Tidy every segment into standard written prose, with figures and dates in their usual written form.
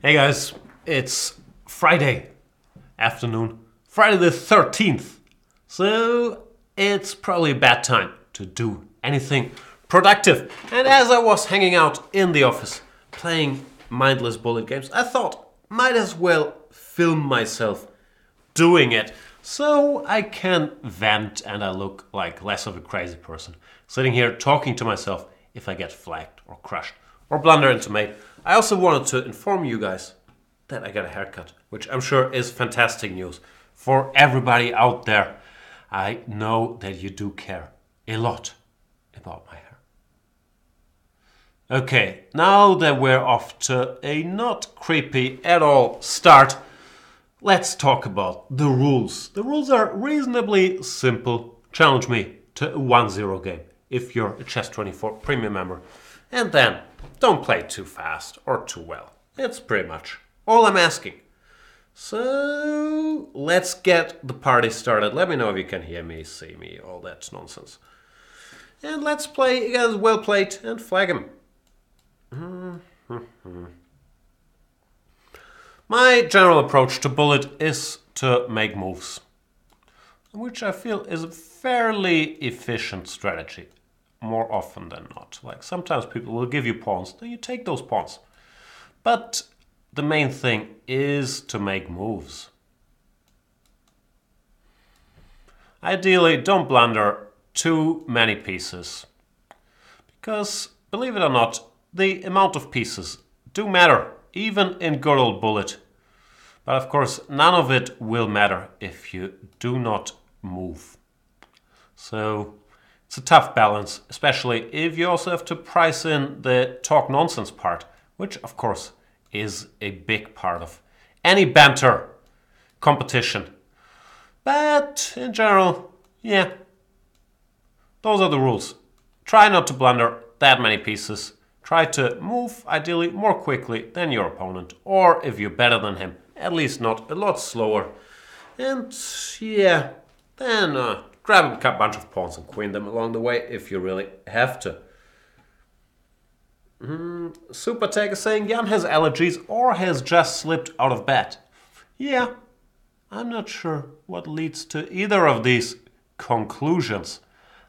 Hey guys, it's Friday afternoon, Friday the 13th. So it's probably a bad time to do anything productive. And as I was hanging out in the office playing mindless bullet games, I thought might as well film myself doing it so I can vent and I look like less of a crazy person sitting here talking to myself if I get flagged or crushed or blunder into mate. I also wanted to inform you guys that I got a haircut, which I'm sure is fantastic news for everybody out there. I know that you do care a lot about my hair. Okay, now that we're off to a not creepy at all start, let's talk about the rules. The rules are reasonably simple. Challenge me to a 1-0 game if you're a Chess24 premium member. And then, don't play too fast or too well. It's pretty much all I'm asking. So, let's get the party started. Let me know if you can hear me, see me, all that nonsense. And let's play against well played and flag him. My general approach to bullet is to make moves, which I feel is a fairly efficient strategy, more often than not. Like sometimes people will give you pawns, then you take those pawns. But the main thing is to make moves. Ideally, don't blunder too many pieces, because believe it or not, the amount of pieces do matter, even in good old bullet. But of course, none of it will matter if you do not move. So it's a tough balance, especially if you also have to price in the talk nonsense part, which of course is a big part of any banter competition. But in general, yeah, those are the rules. Try not to blunder that many pieces. Try to move, ideally, more quickly than your opponent, or if you're better than him, at least not a lot slower. And yeah, then grab a bunch of pawns and queen them along the way if you really have to. Super Tag is saying Jan has allergies or has just slipped out of bed. Yeah, I'm not sure what leads to either of these conclusions.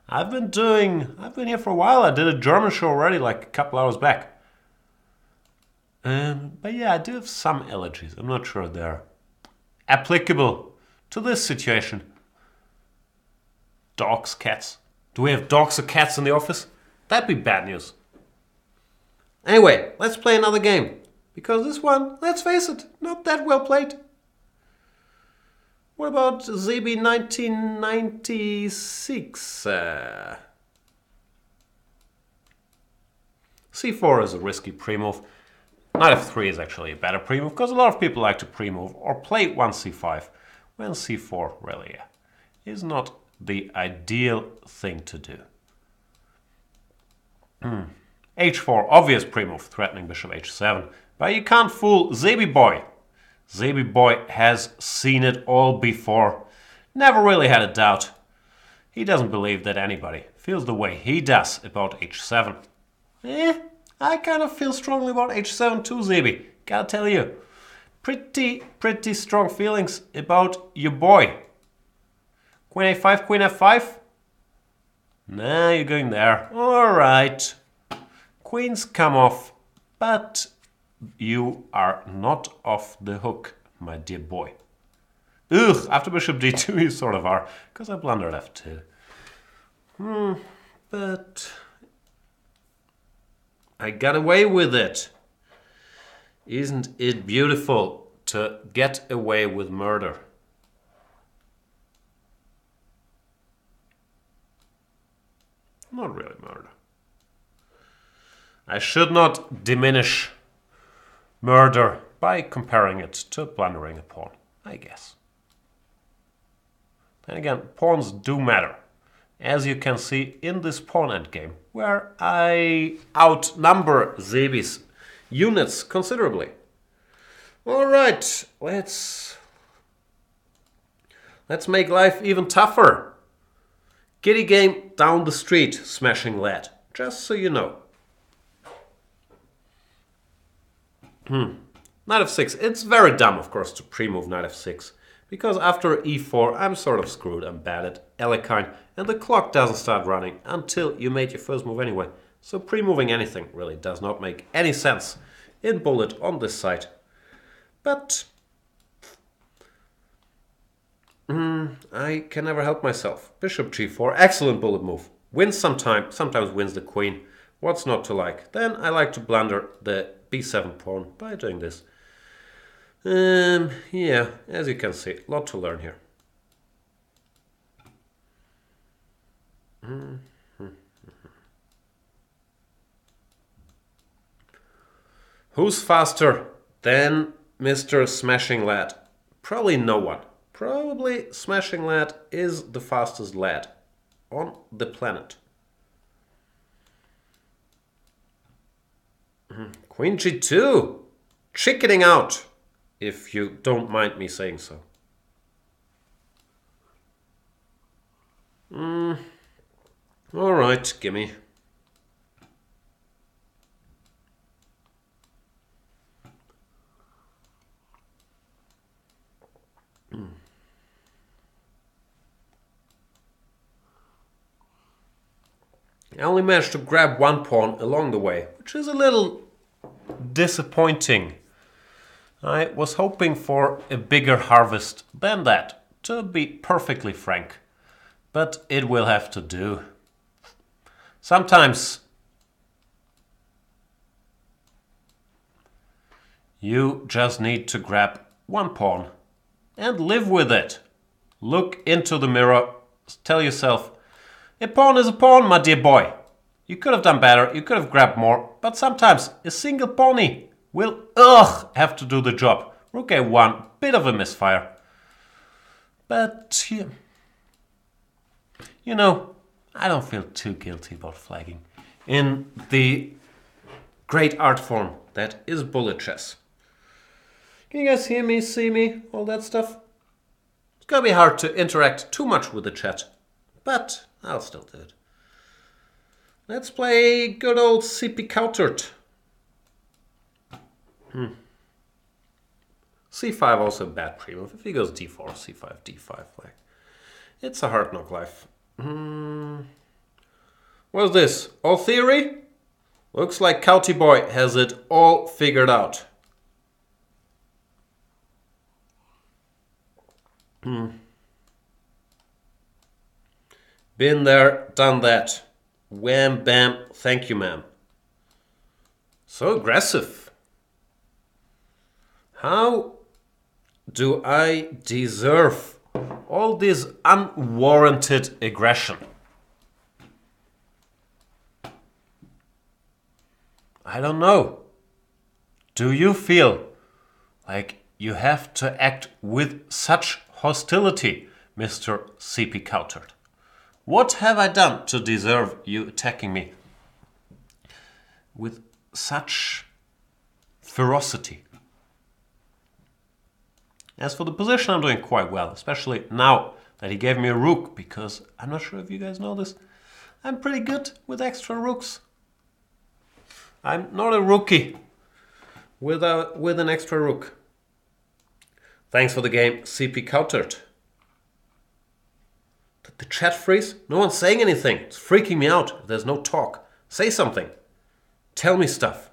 I've been here for a while. I did a German show already like a couple hours back. But yeah, I do have some allergies. I'm not sure they're applicable to this situation. Dogs, cats. Do we have dogs or cats in the office? That'd be bad news. Anyway, let's play another game. Because this one, let's face it, not that well played. What about ZB 1996? C4 is a risky pre-move. Knight f3 is actually a better pre-move because a lot of people like to pre-move or play 1c5 when c4 really is not the ideal thing to do. h4, obvious pre-move, threatening bishop h7. But you can't fool Zebi Boy. Zebi Boy has seen it all before. Never really had a doubt. He doesn't believe that anybody feels the way he does about h7. I kind of feel strongly about h7 too, Zebi. Gotta tell you. Pretty strong feelings about your boy. Queen a5, queen f5? Nah, you're going there. Alright. Queens come off, but you are not off the hook, my dear boy. Ugh, after bishop d2 you sort of are, because I blundered f2. But I got away with it. Isn't it beautiful to get away with murder? Not really murder. I should not diminish murder by comparing it to blundering a pawn, I guess. Then again, pawns do matter, as you can see in this pawn endgame, where I outnumber Zebi's units considerably. Alright, let's make life even tougher. Giddy game down the street, smashing lad, just so you know. Knight f6. It's very dumb, of course, to pre-move knight f6. Because after e4, I'm sort of screwed. I'm bad at Elekine. And the clock doesn't start running until you made your first move anyway. So pre-moving anything really does not make any sense in bullet on this side. But I can never help myself. Bishop g4. Excellent bullet move. Wins sometimes wins the queen. What's not to like? Then I like to blunder the b7 pawn by doing this. Yeah, as you can see, a lot to learn here. Who's faster than Mr. Smashing Lad? Probably no one. Probably Smashing Lad is the fastest lad on the planet. Queen g2. Chickening out, if you don't mind me saying so. All right, gimme. I only managed to grab one pawn along the way, which is a little disappointing. I was hoping for a bigger harvest than that, to be perfectly frank. But it will have to do. Sometimes you just need to grab one pawn and live with it. Look into the mirror, tell yourself, a pawn is a pawn, my dear boy. You could have done better, you could have grabbed more, but sometimes a single pony will have to do the job. Rook a1, bit of a misfire. But, you know, I don't feel too guilty about flagging in the great art form that is bullet chess. Can you guys hear me, see me, all that stuff? It's gonna be hard to interact too much with the chat, but I'll still do it. Let's play good old CP countered. C5 also a bad pre-move. If he goes d4, c5, d5, like it's a hard knock life. What's this? All theory? Looks like Couty Boy has it all figured out. Been there, done that. Wham, bam, thank you, ma'am. So aggressive. How do I deserve all this unwarranted aggression? I don't know. Do you feel like you have to act with such hostility, Mr. CP Countered? What have I done to deserve you attacking me with such ferocity? As for the position, I'm doing quite well, especially now that he gave me a rook, because I'm not sure if you guys know this, I'm pretty good with extra rooks. I'm not a rookie with an extra rook. Thanks for the game, CP Countered. Did the chat freeze? No one's saying anything. It's freaking me out. There's no talk. Say something. Tell me stuff.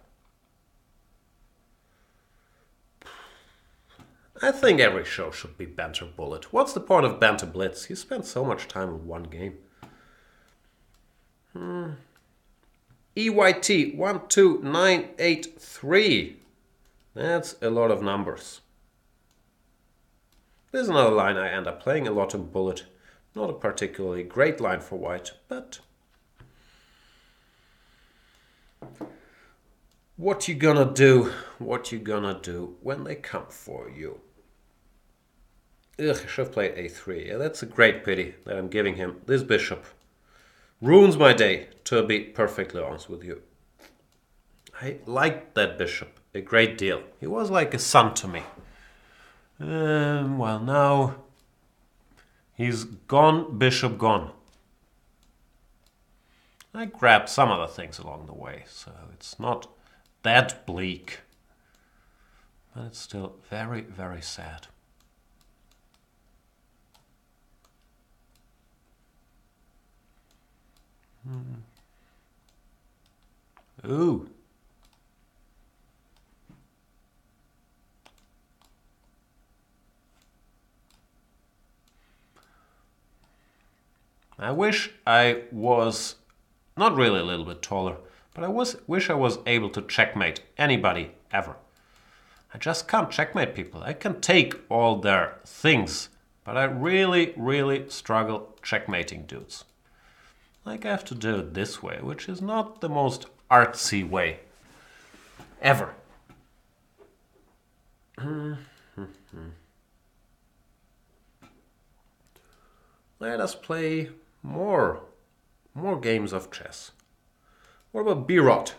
I think every show should be Banter Bullet. What's the point of Banter Blitz? You spend so much time with one game. EYT 12983. That's a lot of numbers. There's another line I end up playing a lot in Bullet. Not a particularly great line for white, but what you gonna do? What you gonna do when they come for you? Ugh, I should have played a3. Yeah, that's a great pity that I'm giving him this bishop. Ruins my day, to be perfectly honest with you. I liked that bishop a great deal. He was like a son to me. Well, now he's gone, bishop gone. I grabbed some other things along the way, so it's not that bleak. But it's still very, very sad. Ooh. I wish I was not really a little bit taller, but wish I was able to checkmate anybody ever. I just can't checkmate people. I can take all their things, but I really, really struggle checkmating dudes. Like I have to do it this way, which is not the most artsy way ever. Let us play more games of chess. What about B-Rot?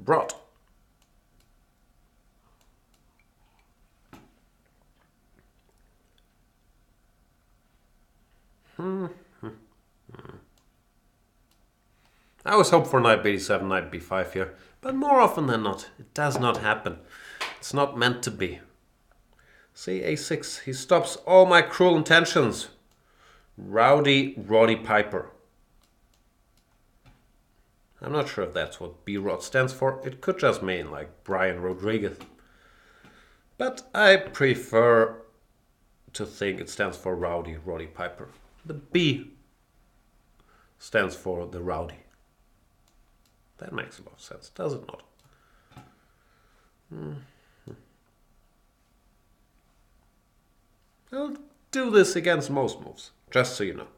Brot. I always hope for knight b7, knight b5 here, but more often than not, it does not happen. It's not meant to be. See, a6, he stops all my cruel intentions. Rowdy Roddy Piper. I'm not sure if that's what B-Rot stands for. It could just mean like Brian Rodriguez. But I prefer to think it stands for Rowdy Roddy Piper. The B stands for the rowdy. That makes a lot of sense, does it not? I'll do this against most moves, just so you know.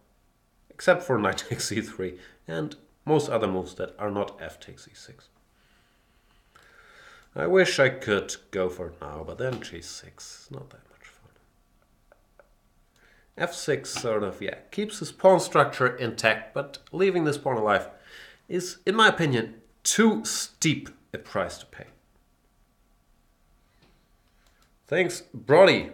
Except for knight takes e3 and most other moves that are not f takes e6. I wish I could go for it now, but then g6 is not that much fun. f6 sort of, yeah, keeps his pawn structure intact, but leaving this pawn alive is, in my opinion, too steep a price to pay. Thanks, Brody.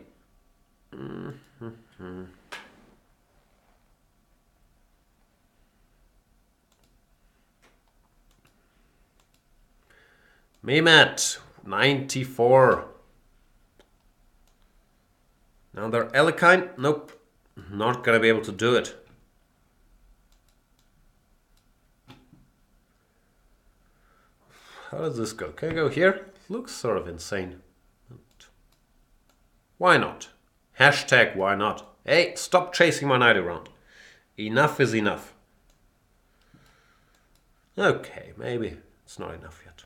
Mehmet, 94. Now they're Elekine. Nope, not gonna be able to do it. How does this go? Can I go here? Looks sort of insane. Why not? Hashtag why not? Hey, stop chasing my knight around. Enough is enough. Okay, maybe it's not enough yet.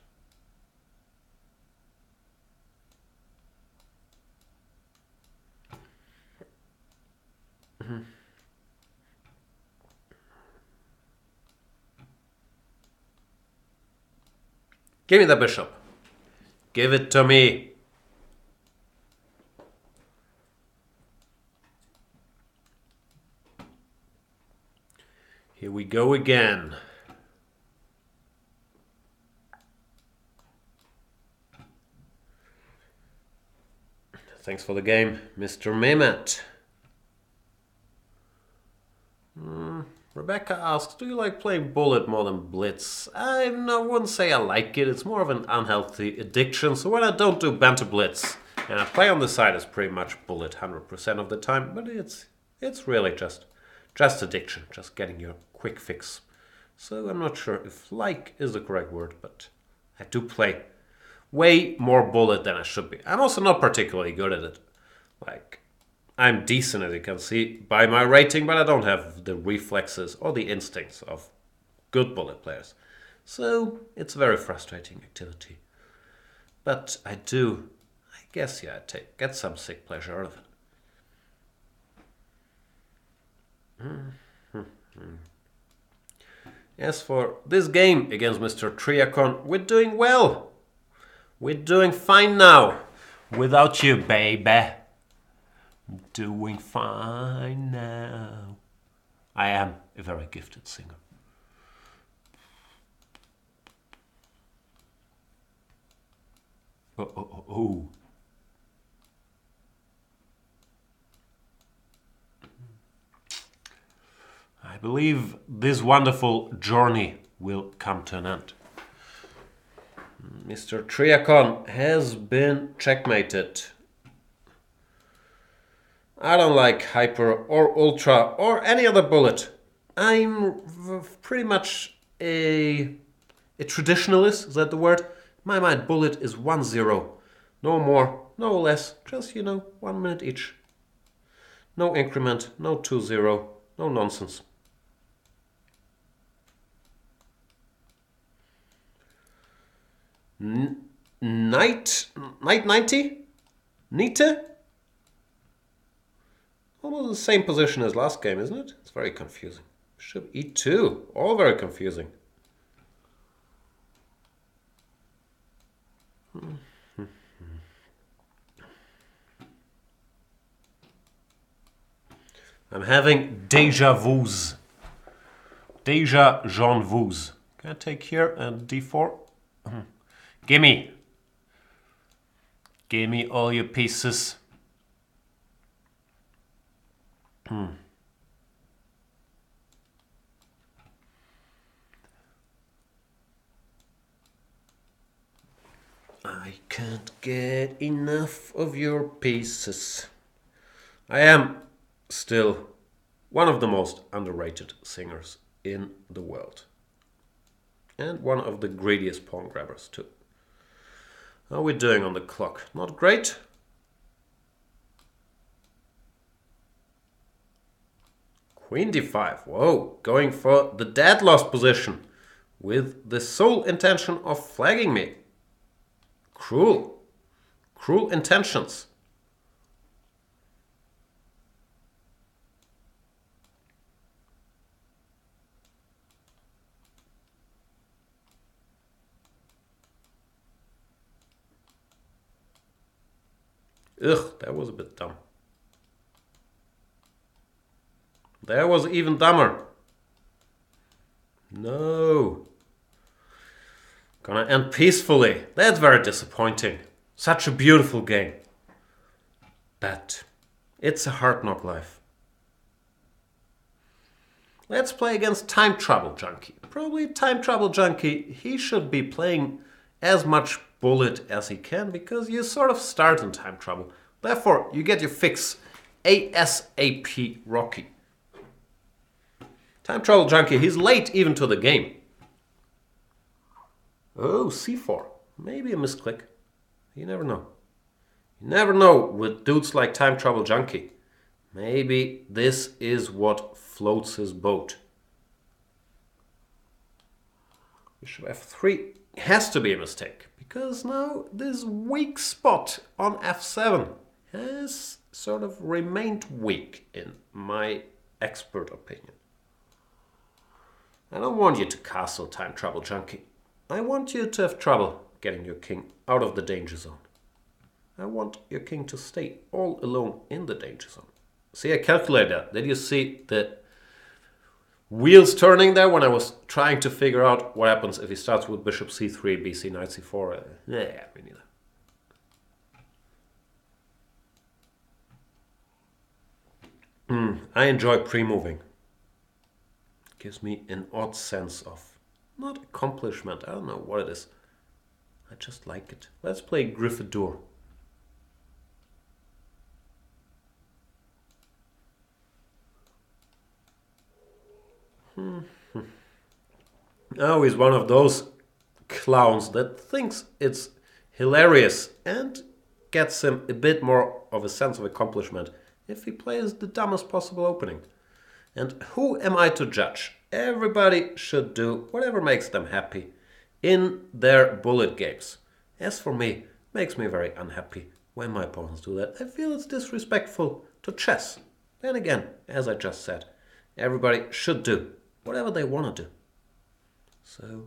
Give me the bishop. Give it to me. Here we go again. Thanks for the game, Mr. Mehmet. Rebecca asks, do you like playing bullet more than blitz? I wouldn't say I like it. It's more of an unhealthy addiction. So when I don't do banter blitz and I play on the side, it's pretty much bullet 100% of the time. But it's really just addiction, just getting your quick fix. So I'm not sure if like is the correct word, but I do play way more bullet than I should be. I'm also not particularly good at it. Like, I'm decent, as you can see, by my rating, but I don't have the reflexes or the instincts of good bullet players. So it's a very frustrating activity. But I guess, yeah, get some sick pleasure out of it. As for this game against Mr. Triacon, we're doing well. We're doing fine now. Without you, baby. Doing fine now. I am a very gifted singer. Oh. I believe this wonderful journey will come to an end. Mr. Triacon has been checkmated. I don't like Hyper or Ultra or any other bullet. I'm pretty much a traditionalist, is that the word? In my mind, bullet is 1-0. No more, no less, just, 1 minute each. No increment, no 2-0, no nonsense. Knight 90? Nita? Almost the same position as last game, isn't it? It's very confusing. Bishop e2, all very confusing. I'm having deja vus. Deja Jean vus. Can I take here and d4? Gimme. Gimme all your pieces. I can't get enough of your pieces. I am still one of the most underrated singers in the world. And one of the greediest pawn grabbers too. How are we doing on the clock? Not great. Queen d5. Whoa, going for the dead lost position with the sole intention of flagging me. Cruel. Cruel intentions. Ugh, that was a bit dumb. That was even dumber. No. Gonna end peacefully. That's very disappointing. Such a beautiful game. But it's a hard knock life. Let's play against Time Trouble Junkie. Probably Time Trouble Junkie, he should be playing as much bullet as he can because you sort of start in time trouble. Therefore, you get your fix ASAP Rocky. Time Trouble Junkie, he's late even to the game. Oh, c4. Maybe a misclick. You never know. You never know with dudes like Time Trouble Junkie. Maybe this is what floats his boat. Bishop f3 has to be a mistake, because now this weak spot on f7 has sort of remained weak in my expert opinion. I don't want you to castle Time Trouble Junkie. I want you to have trouble getting your king out of the danger zone. I want your king to stay all alone in the danger zone. See a calculator. Did you see the wheels turning there when I was trying to figure out what happens if he starts with bishop c3, bc, knight c4? Yeah, me neither. I enjoy pre-moving. Gives me an odd sense of, not accomplishment, I don't know what it is. I just like it. Let's play Gryffindor. Oh, he's one of those clowns that thinks it's hilarious and gets him a bit more of a sense of accomplishment if he plays the dumbest possible opening. And who am I to judge? Everybody should do whatever makes them happy in their bullet games. As for me, it makes me very unhappy when my opponents do that. I feel it's disrespectful to chess. Then again, as I just said, everybody should do whatever they want to do. So,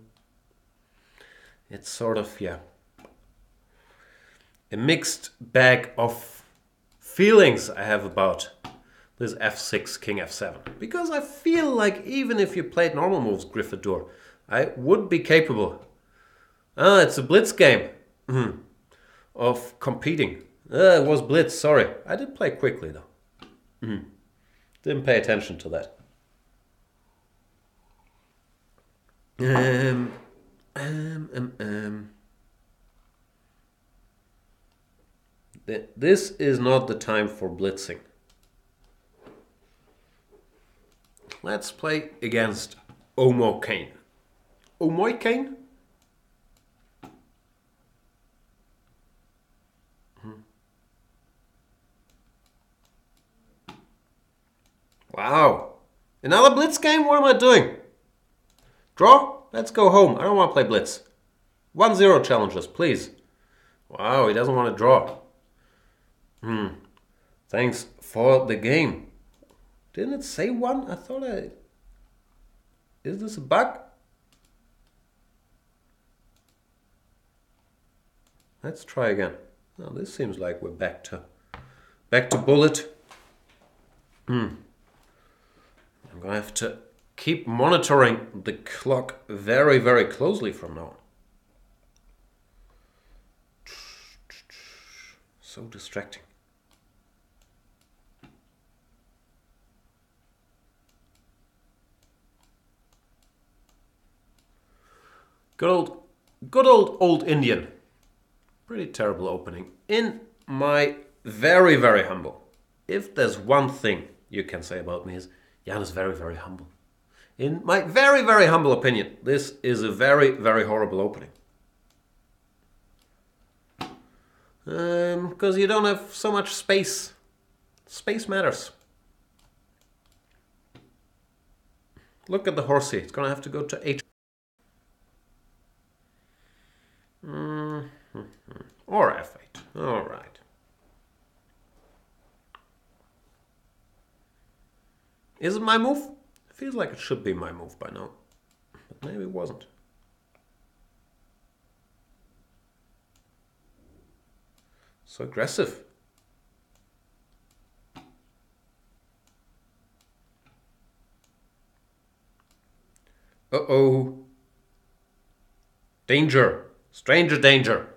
it's sort of, a mixed bag of feelings I have about this f6, king f7. Because I feel like even if you played normal moves, Gryffindor, I would be capable. It's a blitz game. Of competing. It was blitz, sorry. I did play quickly though. Didn't pay attention to that. This is not the time for blitzing. Let's play against Omo Kane. Omoy Kane? Wow. Another blitz game? What am I doing? Draw? Let's go home. I don't want to play blitz. 1-0 challenges, please. Wow, he doesn't want to draw. Thanks for the game. Didn't it say 1? I thought I... Is this a bug? Let's try again. Now this seems like we're back to bullet. I'm gonna have to keep monitoring the clock very, very closely from now on. So distracting. Good old Indian. Pretty terrible opening. In my very, very humble. If there's one thing you can say about me is Jan is very, very humble. In my very, very humble opinion, this is a very, very horrible opening. Because you don't have so much space. Space matters. Look at the horsey. It's going to have to go to H. Or F8. All right. Is it my move? It feels like it should be my move by now. But maybe it wasn't. So aggressive. Uh-oh. Danger. Stranger danger.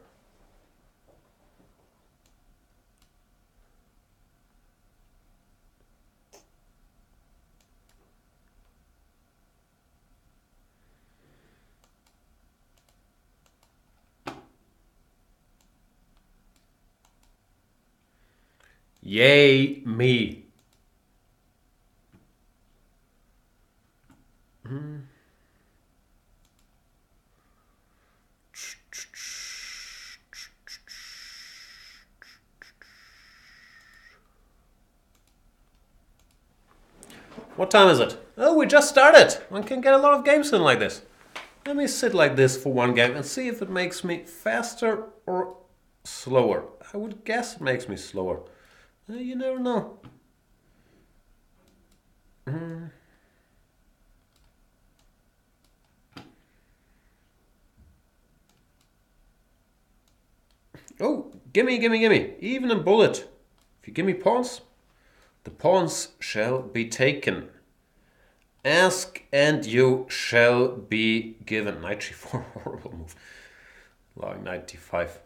Yay me. What time is it? Oh, we just started. One can get a lot of games in like this. Let me sit like this for one game and see if it makes me faster or slower. I would guess it makes me slower. You never know. Oh, gimme. Even in bullet. If you give me pawns, the pawns shall be taken. Ask and you shall be given. Knight g4, horrible move. Like knight d5.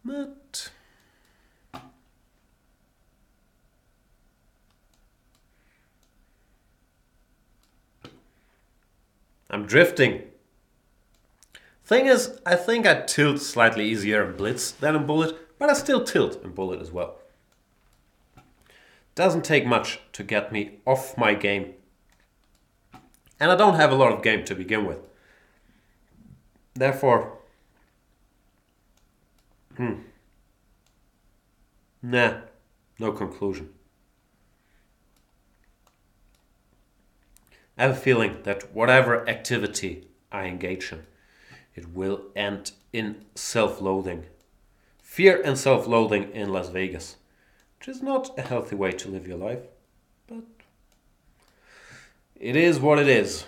But... I'm drifting. Thing is, I think I tilt slightly easier in blitz than in bullet, but I still tilt in bullet as well. Doesn't take much to get me off my game. And I don't have a lot of game to begin with. Therefore, nah, no conclusion. I have a feeling that whatever activity I engage in, it will end in self-loathing. Fear and self-loathing in Las Vegas. Which is not a healthy way to live your life. But it is what it is.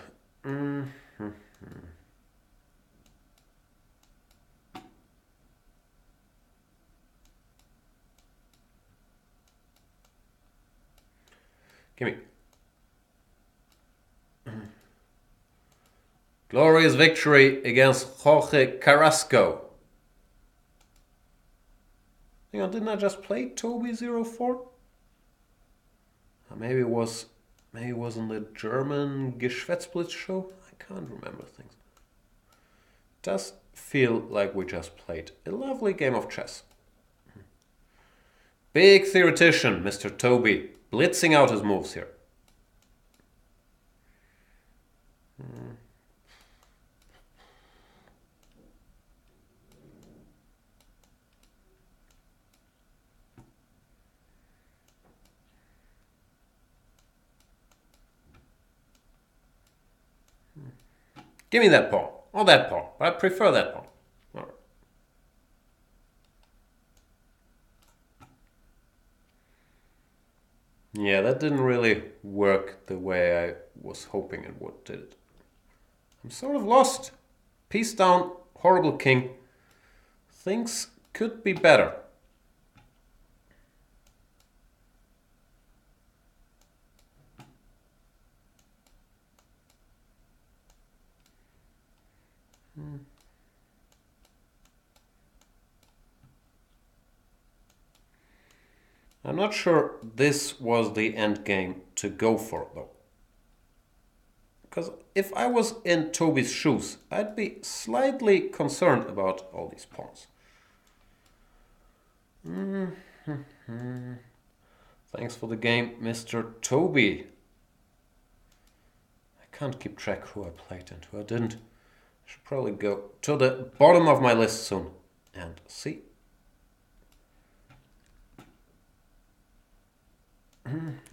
Gimme. Glorious victory against Jorge Carrasco. Hang on, didn't I just play Toby04? Maybe it was in the German Geschwätzblitz show. I can't remember things. Does feel like we just played a lovely game of chess. Big theoretician, Mr. Toby, blitzing out his moves here. Give me that pawn, or that pawn, but I prefer that pawn. All right. Yeah, that didn't really work the way I was hoping it would, did it? I'm sort of lost. Piece down, horrible king. Things could be better. I'm not sure this was the end game to go for, though. Because if I was in Toby's shoes, I'd be slightly concerned about all these pawns. Thanks for the game, Mr. Toby. I can't keep track who I played and who I didn't. I should probably go to the bottom of my list soon and see.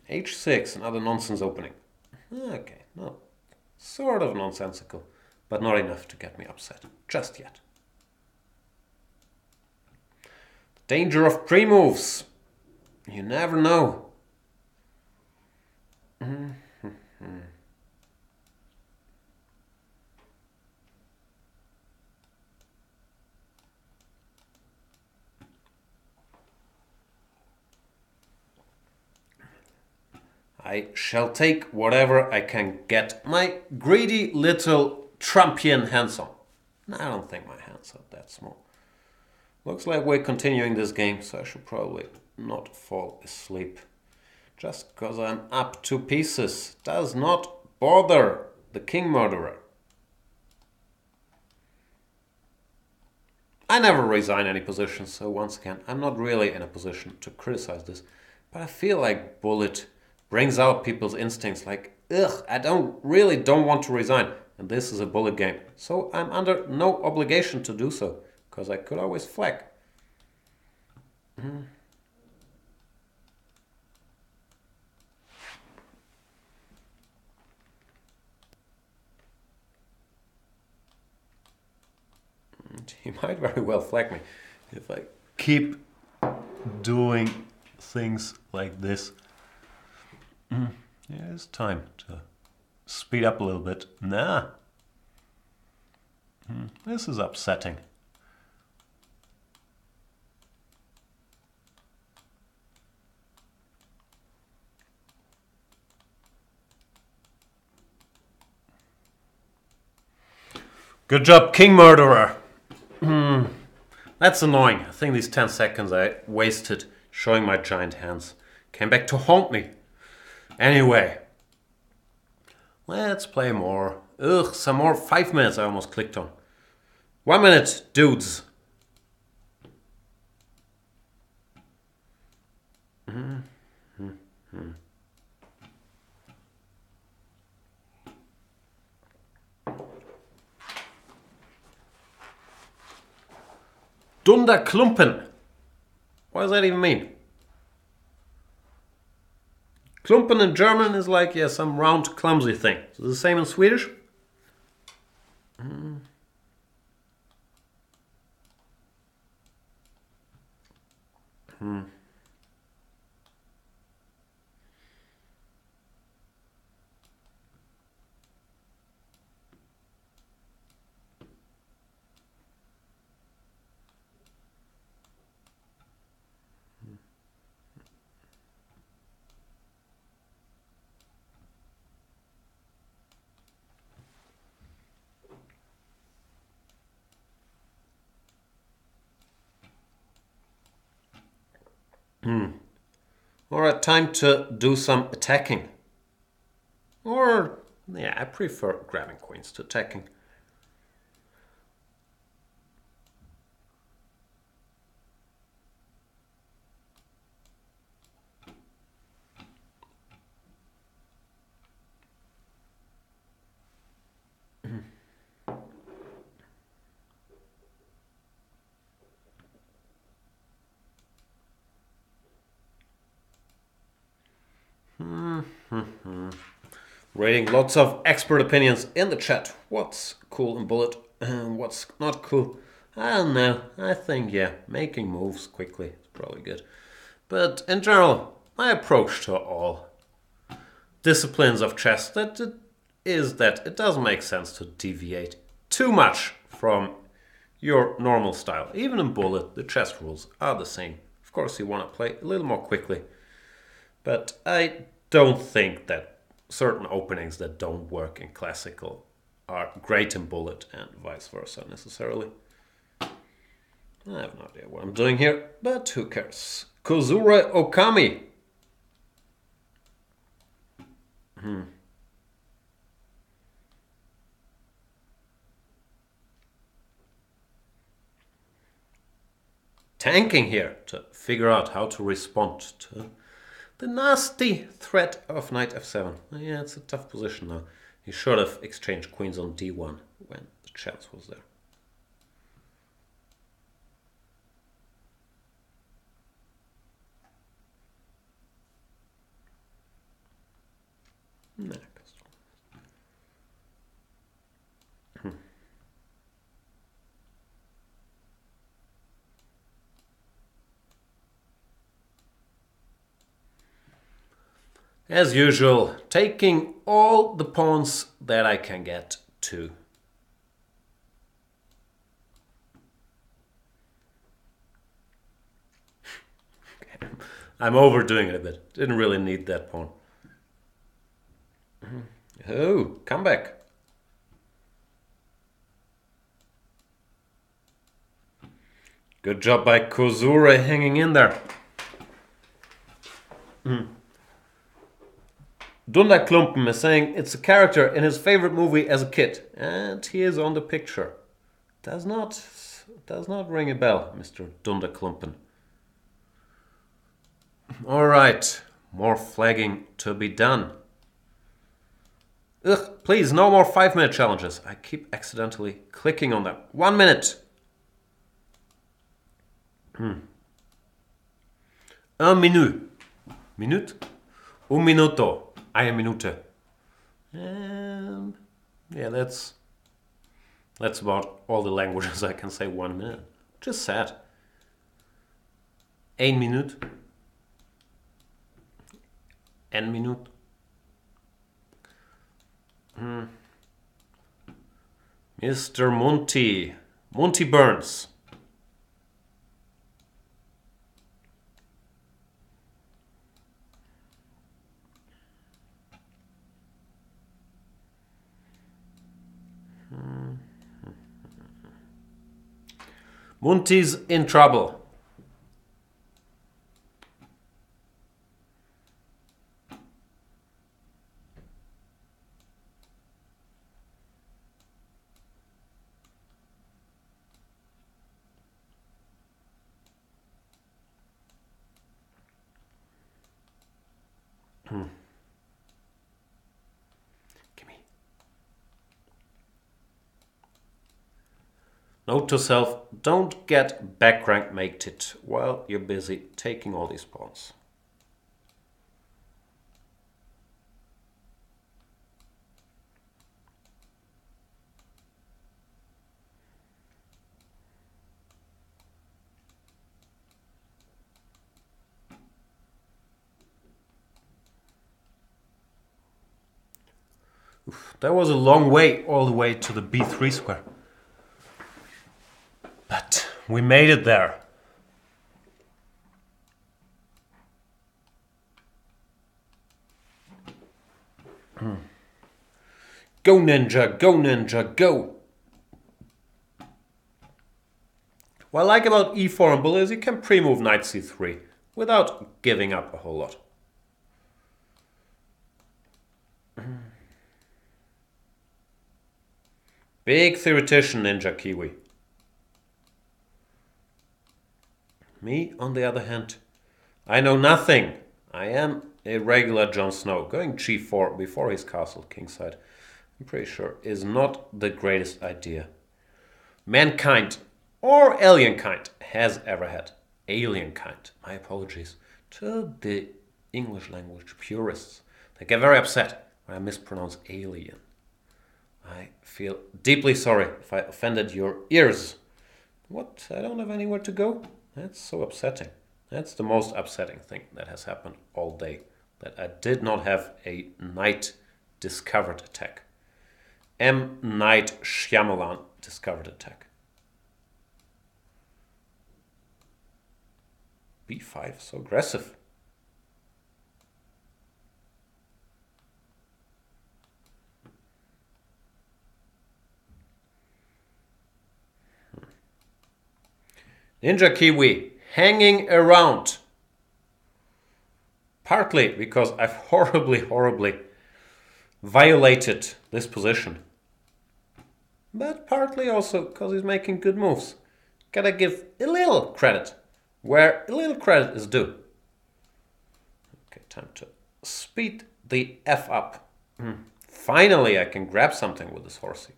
H6, another nonsense opening. Okay, no. Sort of nonsensical, but not enough to get me upset. Just yet. Danger of pre-moves. You never know. I shall take whatever I can get my greedy little Trumpian hands on. I don't think my hands are that small. Looks like we're continuing this game, so I should probably not fall asleep. Just because I'm up 2 pieces does not bother the king murderer. I never resign any position, so once again, I'm not really in a position to criticize this. But I feel like Bullet brings out people's instincts like, ugh, I don't want to resign. And this is a Bullet game. So I'm under no obligation to do so, because I could always flag. And he might very well flag me if I keep doing things like this. Yeah, it's time to speed up a little bit. Nah. This is upsetting. Good job, king murderer. That's annoying. I think these 10 seconds I wasted showing my giant hands came back to haunt me. Anyway, let's play more. Ugh, some more 5 minutes I almost clicked on. 1 minute, dudes. Dunderklumpen. What does that even mean? Klumpen in German is like, yeah, some round, clumsy thing. Is it the same in Swedish? Alright, time to do some attacking. Or, yeah, I prefer grabbing queens to attacking. Reading lots of expert opinions in the chat. What's cool in bullet and what's not cool? I don't know. I think, yeah, making moves quickly is probably good. But in general, my approach to all disciplines of chess is that it doesn't make sense to deviate too much from your normal style. Even in bullet, the chess rules are the same. Of course, you want to play a little more quickly. But I don't think that certain openings that don't work in classical are great in bullet and vice versa necessarily. I have no idea what I'm doing here, but who cares? Kozure Okami. Tanking here to figure out how to respond to the nasty threat of knight f7. Yeah, it's a tough position now. He should have exchanged queens on d1 when the chance was there. As usual, taking all the pawns that I can get to. I'm overdoing it a bit. Didn't really need that pawn. Oh, come back. Good job by Kozure hanging in there. Dunderklumpen is saying it's a character in his favorite movie as a kid, and he is on the picture. Does not ring a bell, Mr. Dunderklumpen. All right, more flagging to be done. Ugh, please, no more 5-minute challenges. I keep accidentally clicking on them. 1 minute. Un minut. Minute? Un minuto. Eine Minute. Yeah, that's about all the languages I can say 1 minute. Just sad. 1 minute. En minute. Mr. Monty Burns. Monty's in trouble. Note to self, don't get back rank maked it while you're busy taking all these pawns. Oof, that was a long way all the way to the b3 square. But we made it there. Go ninja, go ninja, go! What I like about e4 and bullet is you can pre-move knight c3 without giving up a whole lot. Big theoretician, Ninja Kiwi. Me, on the other hand, I know nothing. I am a regular Jon Snow, going g4 before his castle kingside. I'm pretty sure, is not the greatest idea mankind or alien kind has ever had. Alien kind, my apologies to the English language purists. They get very upset when I mispronounce alien. I feel deeply sorry if I offended your ears. What? I don't have anywhere to go? That's so upsetting. That's the most upsetting thing that has happened all day. That I did not have a night discovered attack. M. Night Shyamalan discovered attack. B5, so aggressive. Ninja Kiwi hanging around. Partly because I've horribly violated this position. But partly also because he's making good moves. Gotta give a little credit where a little credit is due. Okay, time to speed the F up. Finally I can grab something with this horsey.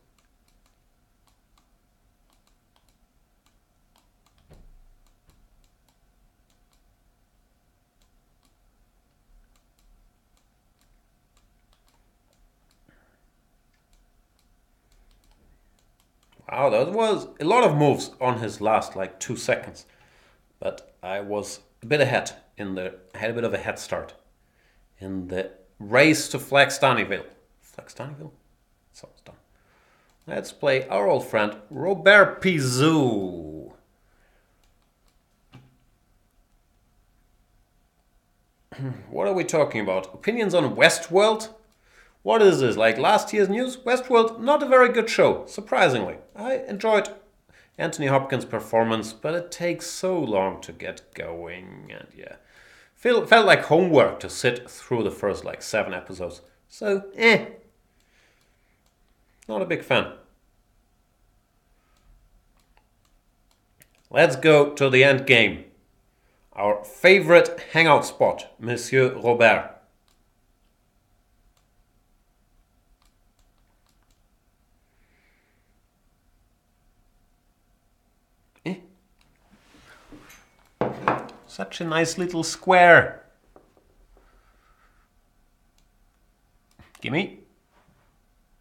Wow, that was a lot of moves on his last 2 seconds. But I was a bit ahead I had a bit of a head start in the race to Flagstannyville. Flagstannyville? It's almost done. Let's play our old friend Robert Pizou. What are we talking about? Opinions on Westworld? What is this? Like last year's news? Westworld, not a very good show, surprisingly. I enjoyed Anthony Hopkins' performance, but it takes so long to get going, and yeah. Felt like homework to sit through the first 7 episodes. So, not a big fan. Let's go to the end game. Our favorite hangout spot, Monsieur Robert. Such a nice little square. Gimme.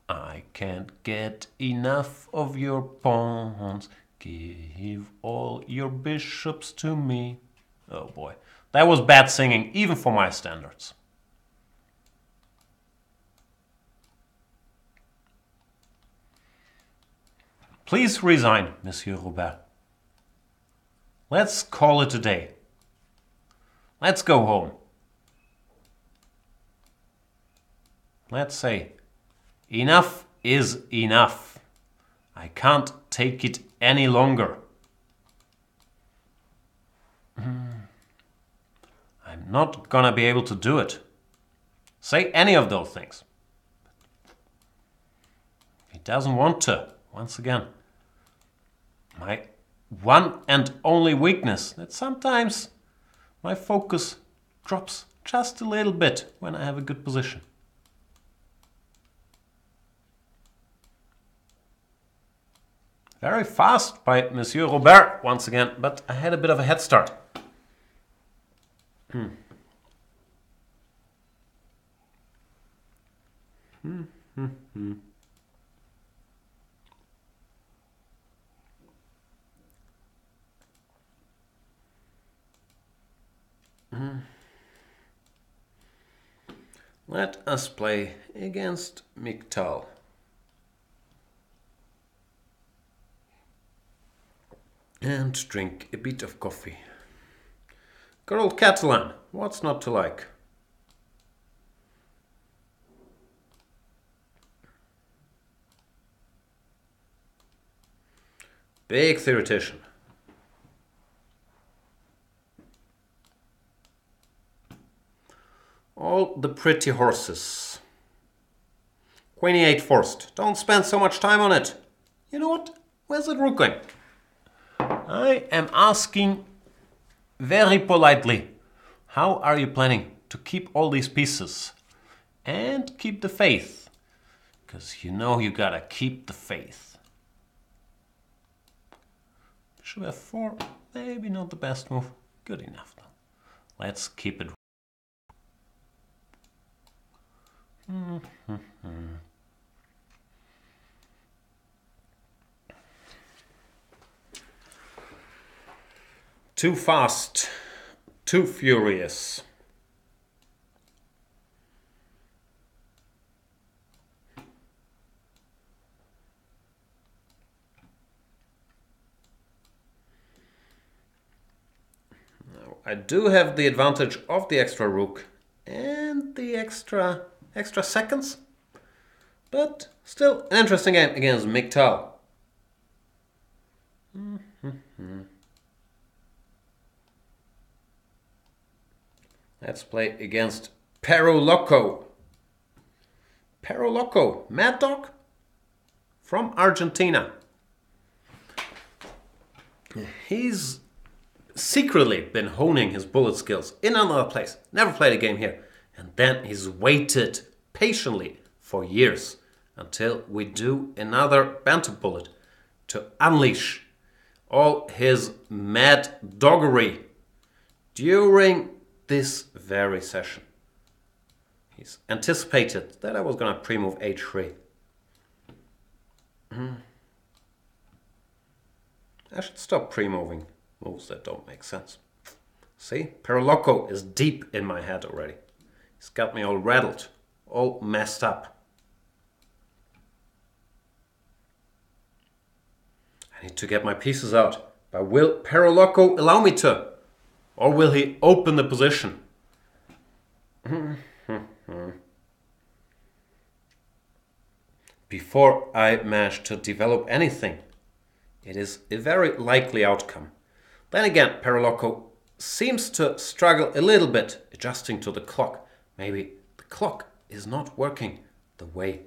I can't get enough of your pawns. Give all your bishops to me. Oh boy. That was bad singing, even for my standards. Please resign, Monsieur Robert. Let's call it a day. Let's go home. Let's say, enough is enough. I can't take it any longer. I'm not gonna be able to do it. Say any of those things. He doesn't want to, once again. My one and only weakness, that sometimes my focus drops just a little bit when I have a good position. Very fast by Monsieur Robert once again, but I had a bit of a head start. Let us play against Miktal. And drink a bit of coffee. Good old Catalan, what's not to like? Big theoretician. All the pretty horses. Queen e8 forced. Don't spend so much time on it. You know what? Where's the rook going? I am asking very politely, how are you planning to keep all these pieces and keep the faith? because you know you gotta keep the faith. Should have 4, maybe not the best move. Good enough though. Let's keep it. Too fast, too furious. Now, I do have the advantage of the extra rook and the extra seconds, but still an interesting game against Miktal. Let's play against Perro Loco. Perro Loco, Mad Dog from Argentina. He's secretly been honing his bullet skills in another place. Never played a game here. And then he's waited patiently for years until we do another Banter bullet to unleash all his mad doggery during this very session. He's anticipated that I was going to pre-move h3. I should stop pre-moving moves that don't make sense. See, Perro Loco is deep in my head already. He's got me all rattled, all messed up. I need to get my pieces out. But will Perro Loco allow me to? Or will he open the position? Before I manage to develop anything, it is a very likely outcome. Then again, Perro Loco seems to struggle a little bit adjusting to the clock. Maybe the clock is not working the way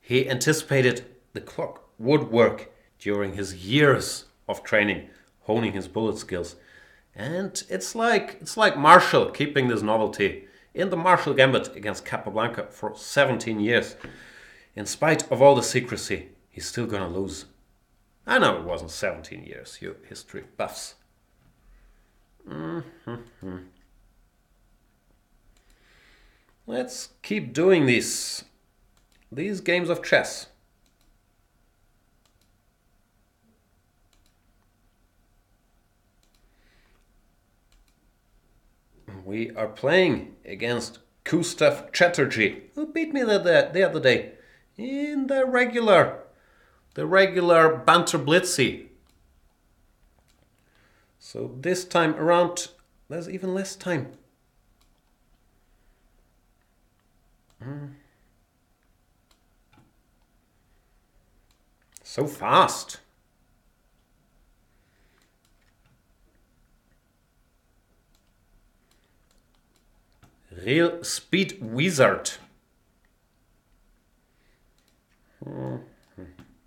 he anticipated the clock would work during his years of training, honing his bullet skills. And it's like Marshall keeping this novelty in the Marshall Gambit against Capablanca for 17 years. In spite of all the secrecy, he's still gonna lose. I know it wasn't 17 years, you history buffs. Let's keep doing these games of chess. We are playing against Gustav Chatterjee, who beat me the other day in the regular Banter Blitzy. So this time around, there's even less time. So fast. Real speed wizard.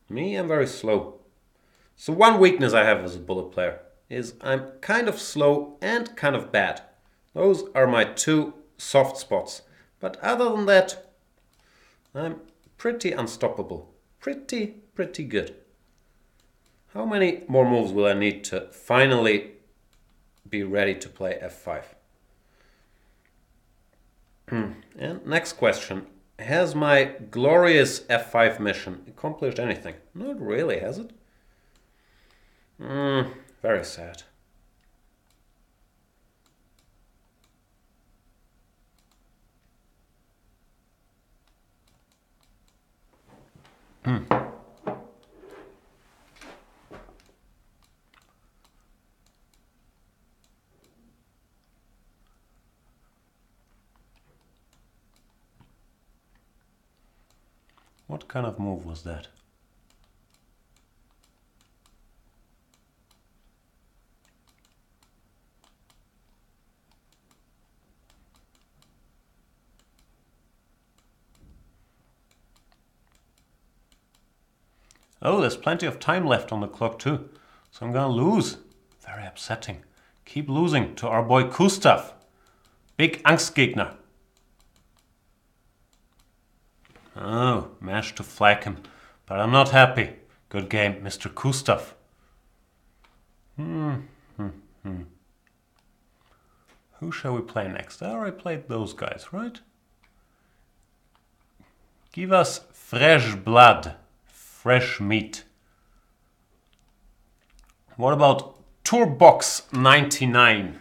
Me, I'm very slow. So one weakness I have as a bullet player is I'm kind of slow and kind of bad. Those are my two soft spots. But other than that, I'm pretty unstoppable. Pretty good. How many more moves will I need to finally be ready to play f5? And next question. Has my glorious f5 mission accomplished anything? Not really, has it? Very sad. What kind of move was that? Oh, there's plenty of time left on the clock too. So I'm gonna lose. Very upsetting. Keep losing to our boy Gustav. Big Angstgegner. Oh, managed to flag him. But I'm not happy. Good game, Mr. Gustaf. Who shall we play next? I already played those guys, right? Give us fresh blood, fresh meat. What about Tourbox 99?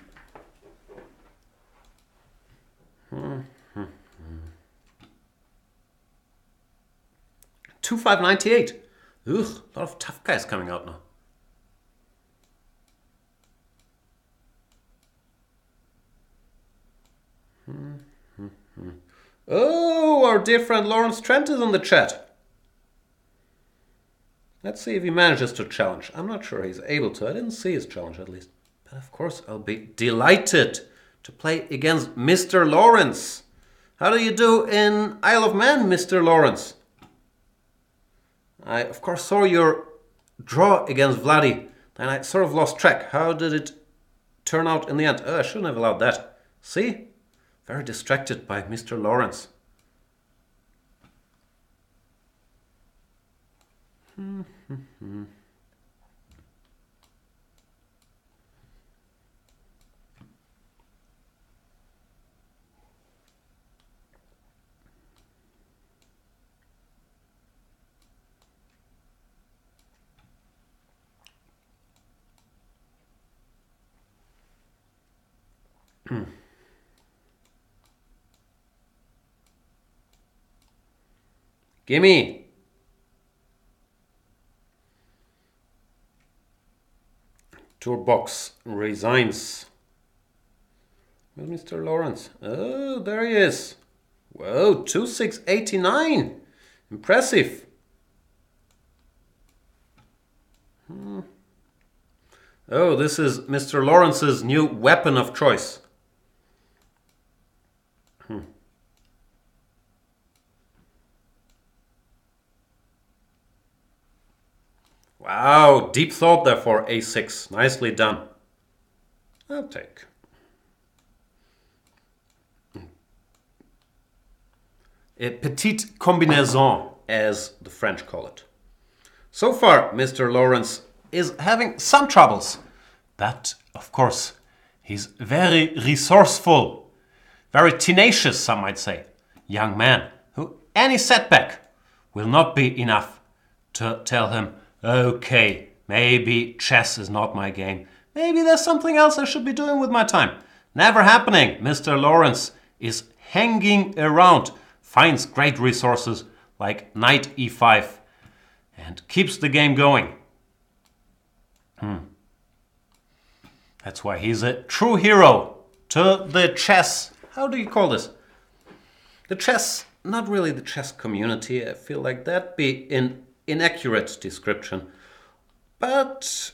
2598. Ugh, a lot of tough guys coming out now. Oh, our dear friend Lawrence Trent is in the chat. Let's see if he manages to challenge. I'm not sure he's able to. I didn't see his challenge at least. But of course, I'll be delighted to play against Mr. Lawrence. How do you do in Isle of Man, Mr. Lawrence? I, of course, saw your draw against Vladdy. Then I sort of lost track. How did it turn out in the end? Oh, I shouldn't have allowed that. See? Very distracted by Mr. Lawrence. Gimme! Tourbox resigns. Where's Mr. Lawrence? Oh, there he is. Whoa, 2689. Impressive. Oh, this is Mr. Lawrence's new weapon of choice. Wow, deep thought there for a6. Nicely done. I'll take. A petite combinaison, as the French call it. So far, Mr. Lawrence is having some troubles. But, of course, he's very resourceful. Very tenacious, some might say. Young man who any setback will not be enough to tell him, okay, maybe chess is not my game. Maybe there's something else I should be doing with my time. Never happening. Mr. Lawrence is hanging around, finds great resources like knight e5 and keeps the game going. That's why he's a true hero to the chess. How do you call this? The chess, not really the chess community. I feel like that'd be an inaccurate description. But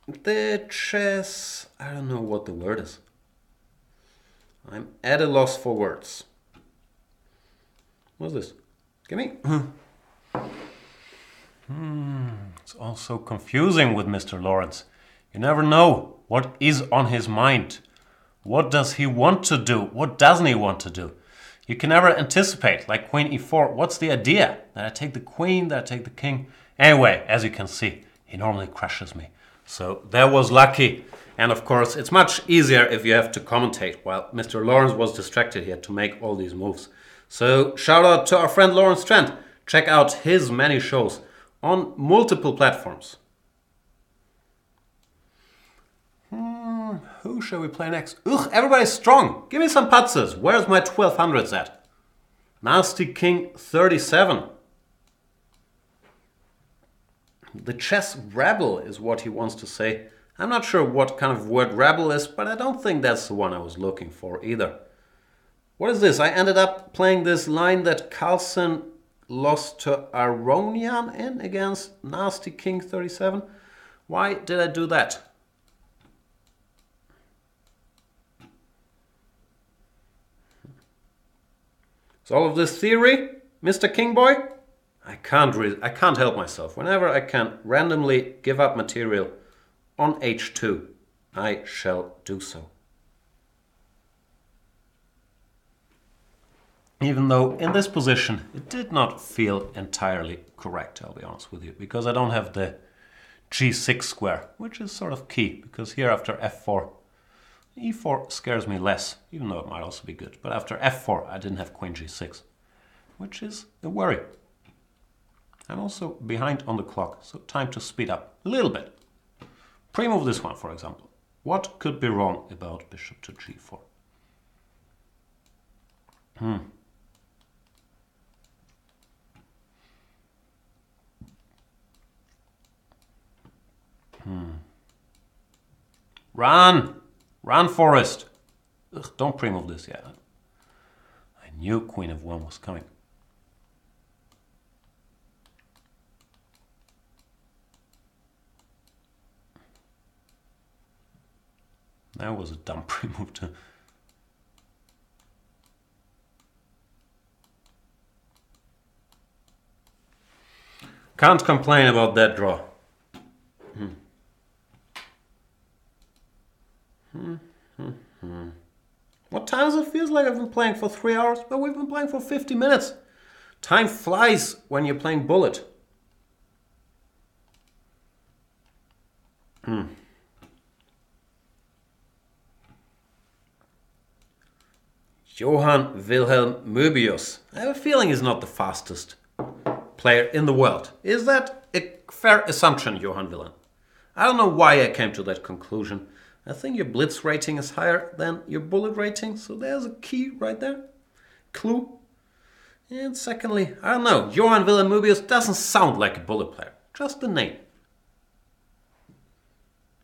the chess, I don't know what the word is. I'm at a loss for words. What's this? Give me. It's all so confusing with Mr. Lawrence. You never know what is on his mind. What does he want to do? What doesn't he want to do? You can never anticipate, like queen e4. What's the idea? That I take the queen, that I take the king? Anyway, as you can see, he normally crushes me. So that was lucky. And of course, it's much easier if you have to commentate, while Mr. Lawrence was distracted here to make all these moves. So shout out to our friend Lawrence Trent. Check out his many shows on multiple platforms. Who shall we play next? Ugh, everybody's strong. Give me some putzes. Where's my 1200s at? Nasty King 37. The chess rabble is what he wants to say. I'm not sure what kind of word rabble is, but I don't think that's the one I was looking for either. What is this? I ended up playing this line that Carlsen lost to Aronian in against Nasty King 37. Why did I do that? Is all of this theory, Mr. King Boy? I can't help myself. Whenever I can randomly give up material on h2, I shall do so. Even though in this position it did not feel entirely correct, I'll be honest with you, because I don't have the g6 square, which is sort of key, because here after f4, e4 scares me less, even though it might also be good. But after f4 I didn't have queen g6, which is a worry. I'm also behind on the clock, so time to speed up a little bit. Pre-move this one, for example. What could be wrong about bishop to g4? Run! Run, Forest! Ugh, don't pre-move this yet. I knew queen of 1 was coming. That was a dumb pre-move too. Can't complain about that draw. What time does it feel like I've been playing for 3 hours? But we've been playing for 50 minutes. Time flies when you're playing bullet. Johann Wilhelm Möbius. I have a feeling he's not the fastest player in the world. Is that a fair assumption, Johann Wilhelm? I don't know why I came to that conclusion. I think your blitz rating is higher than your bullet rating, so there's a key right there. Clue. And secondly, I don't know, Johann Wilhelm Möbius doesn't sound like a bullet player. Just the name.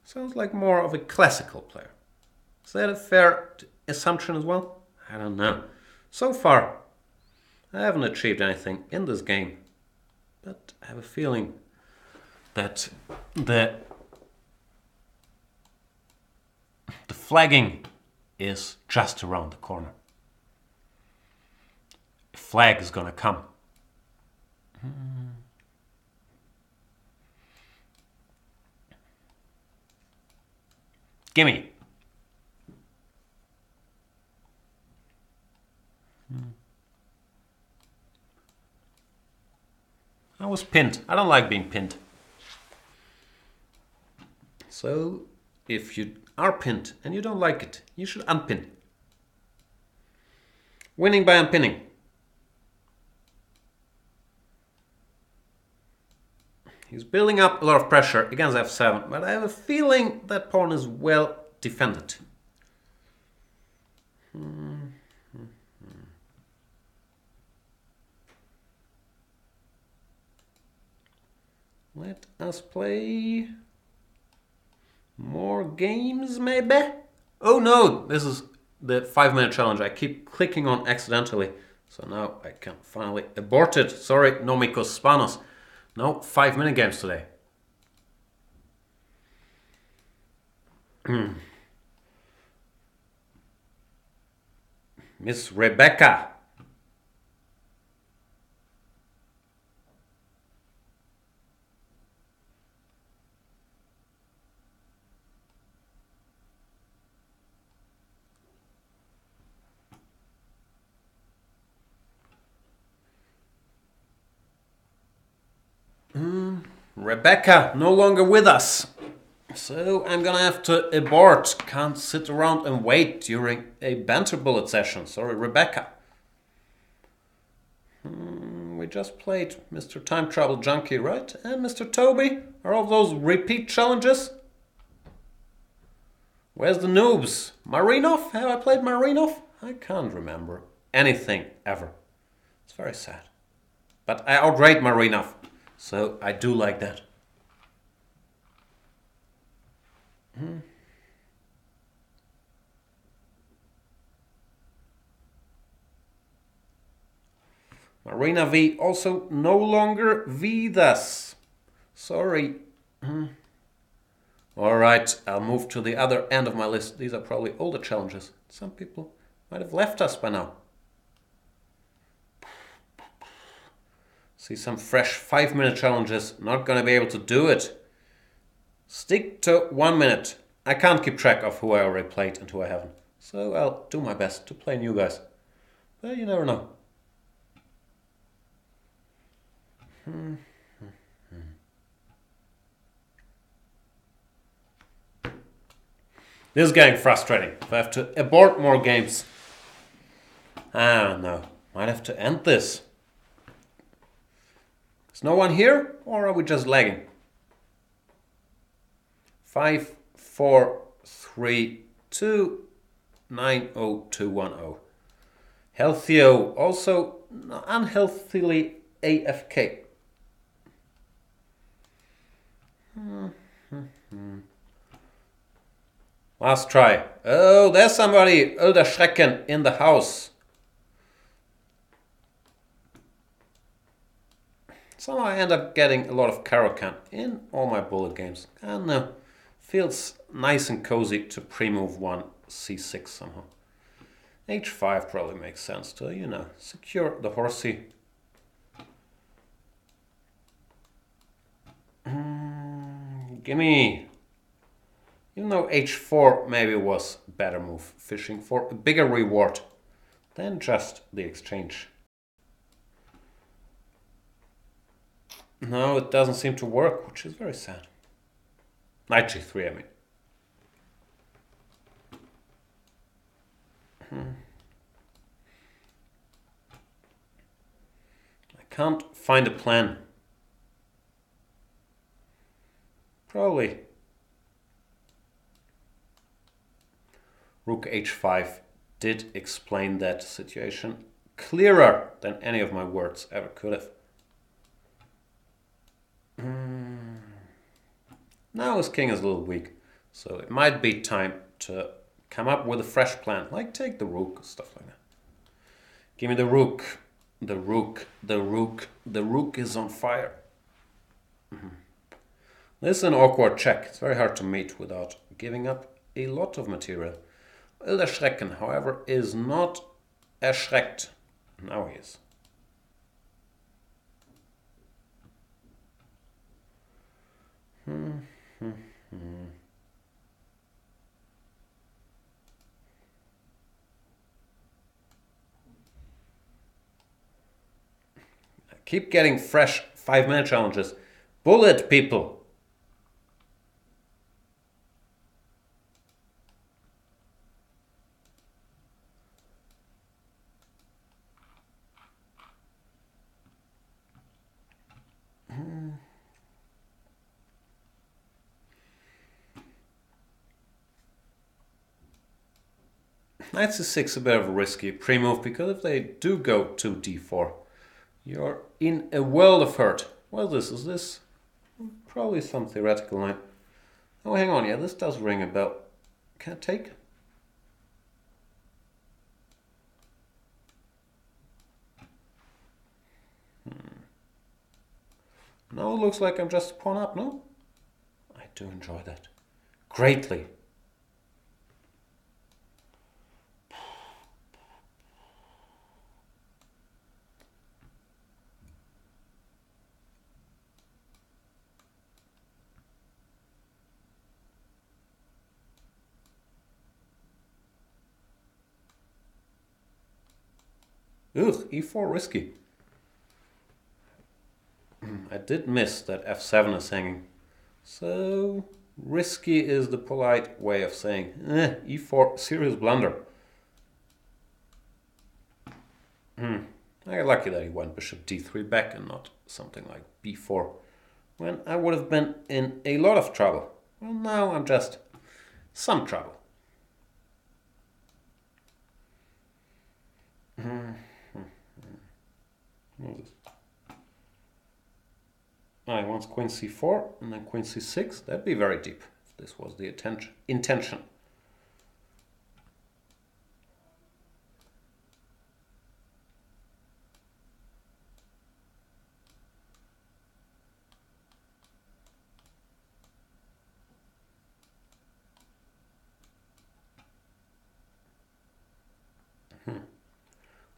Sounds like more of a classical player. Is that a fair assumption as well? I don't know. So far, I haven't achieved anything in this game. But I have a feeling that the flagging is just around the corner. A flag is gonna come. Gimme. I was pinned. I don't like being pinned. So, if you are pinned and you don't like it, you should unpin. Winning by unpinning. He's building up a lot of pressure against f7, but I have a feeling that pawn is well defended. Let us play more games, maybe? Oh no, this is the 5-minute challenge. I keep clicking on accidentally. So now I can finally abort it. Sorry, Nomikos Spanos. No 5-minute games today. Miss Rebecca. Rebecca, no longer with us. So I'm gonna have to abort. Can't sit around and wait during a banter bullet session. Sorry, Rebecca. We just played Mr. Time Travel Junkie, right? And Mr. Toby? Are all those repeat challenges? Where's the noobs? Marinov? Have I played Marinov? I can't remember anything ever. It's very sad. But I outrate Marinov. So I do like that. Marina V also no longer with us. Sorry. Alright, I'll move to the other end of my list. These are probably older challenges. Some people might have left us by now. See some fresh 5-minute challenges. Not gonna be able to do it. Stick to 1 minute. I can't keep track of who I already played and who I haven't. So I'll do my best to play new guys. But you never know. This is getting frustrating. If I have to abort more games. I don't know. Might have to end this. Is no one here? Or are we just lagging? 5, 4, 3, 2, 9, 0, 2, 1, 0. Healthio, also unhealthily AFK. Last try. Oh, there's somebody, Ulder Schrecken, in the house. Somehow I end up getting a lot of Caro-Kann in all my bullet games. I don't know. Feels nice and cozy to pre-move one c6 somehow. h5 probably makes sense to, secure the horsey. Gimme. Even though h4 maybe was a better move, fishing for a bigger reward than just the exchange. No, it doesn't seem to work, which is very sad. Knight g3, I mean. I can't find a plan. Probably Rook h5 did explain that situation clearer than any of my words ever could have. Now his king is a little weak, so it might be time to come up with a fresh plan, like take the rook, stuff like that. Give me the rook. The rook, the rook, the rook is on fire. This is an awkward check. It's very hard to mate without giving up a lot of material. Ulder Schrecken, however, is not erschreckt. Now he is. I keep getting fresh 5-minute challenges. Bullet, people! Knight c6 a bit of a risky pre-move, because if they do go to d4, you're in a world of hurt. Well, is this? Probably some theoretical line. Oh, hang on, yeah, this does ring a bell. Can I take? No, it looks like I'm just a pawn up, no? I do enjoy that. Greatly. Ugh, e4 risky. I did miss that f7 is hanging. So, risky is the polite way of saying, e4, serious blunder. I got lucky that he went bishop d3 back and not something like b4, when I would have been in a lot of trouble. Well, now I'm just some trouble. He wants queen c4 and then queen c6. That'd be very deep if this was the intention.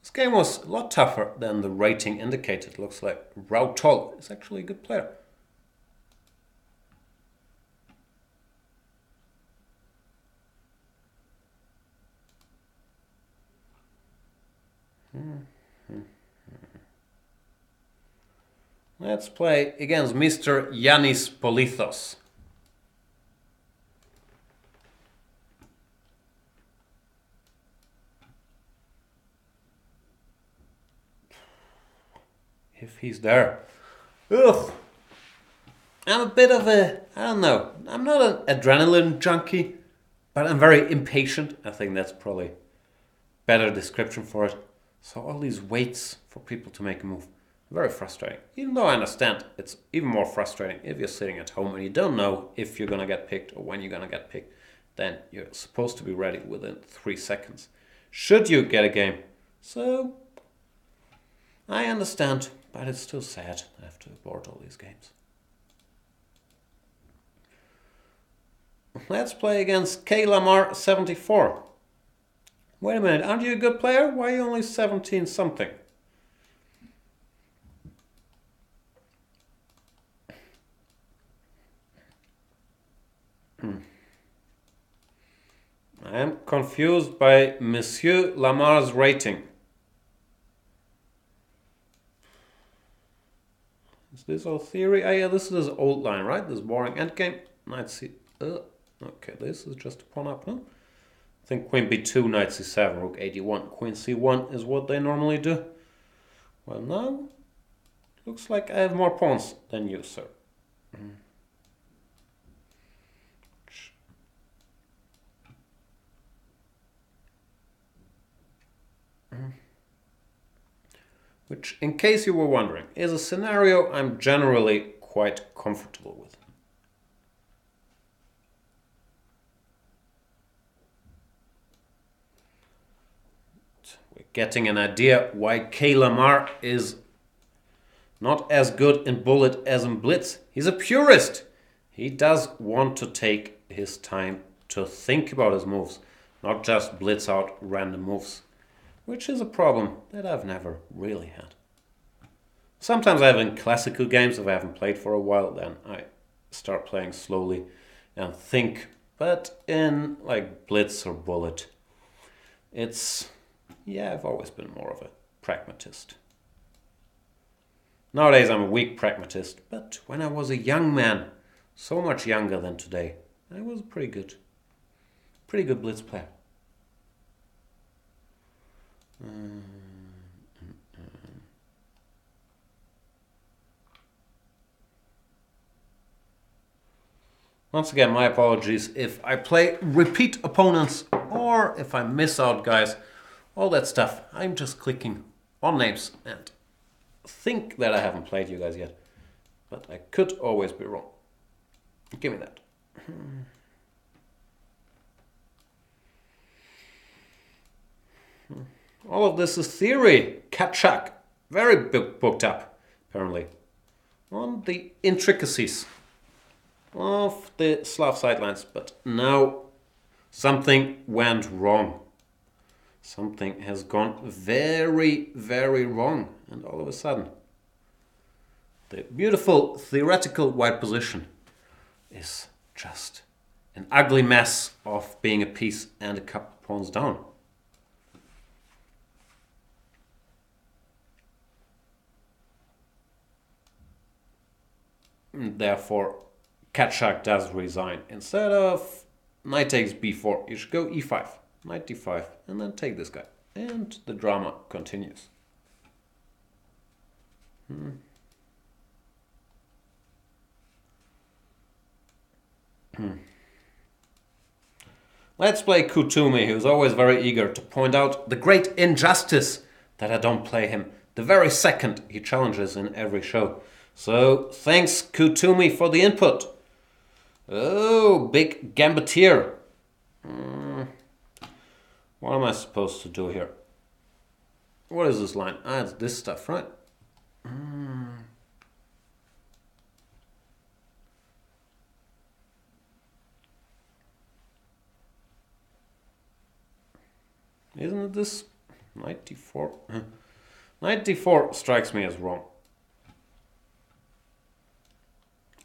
This game was a lot tougher than the rating indicated. Looks like Rautol is actually a good player. Let's play against Mr. Yanis Polithos. If he's there. Ugh. I'm a bit of a, I don't know, I'm not an adrenaline junkie, but I'm very impatient. I think that's probably a better description for it. So all these waits for people to make a move, very frustrating. Even though I understand, it's even more frustrating if you're sitting at home and you don't know if you're gonna get picked or when you're gonna get picked. Then you're supposed to be ready within 3 seconds. Should you get a game? So, I understand, but it's still sad I have to abort all these games. Let's play against K. Lamar 74. Wait a minute, aren't you a good player? Why are you only 17 something? I am confused by Monsieur Lamar's rating. Is this all theory? Ah, yeah, this is his old line, right? This boring endgame. Knight C. Okay, this is just a pawn up, no? I think Queen B2, Knight C7, Rook 81. Queen C1 is what they normally do. Well, now, looks like I have more pawns than you, sir. Which, in case you were wondering, is a scenario I'm generally quite comfortable with. We're getting an idea why K. Lamar is not as good in bullet as in blitz. He's a purist. He does want to take his time to think about his moves, not just blitz out random moves, which is a problem that I've never really had. Sometimes I have in classical games, if I haven't played for a while, then I start playing slowly and think. But in like blitz or bullet, I've always been more of a pragmatist. Nowadays I'm a weak pragmatist, but when I was a young man, so much younger than today, I was a pretty good blitz player. Once again, my apologies if I play repeat opponents or if I miss out, guys. All that stuff. I'm just clicking on names and think that I haven't played you guys yet. But I could always be wrong. Give me that. All of this is theory. Katchak. Very booked up, apparently. On the intricacies of the Slav sidelines. But now something went wrong. Something has gone very, very wrong. And all of a sudden, the beautiful theoretical white position is just an ugly mess of being a piece and a couple pawns down. And therefore, Katchak does resign. Instead of knight takes b4, you should go e5, knight d5, and then take this guy. And the drama continues. Let's play Kutumi, who's always very eager to point out the great injustice that I don't play him the very second he challenges in every show. So, thanks Kutumi for the input. Oh, big gambitier. What am I supposed to do here? What is this line? Ah, it's this stuff, right? Isn't it this? Knight d4? Knight d4 strikes me as wrong.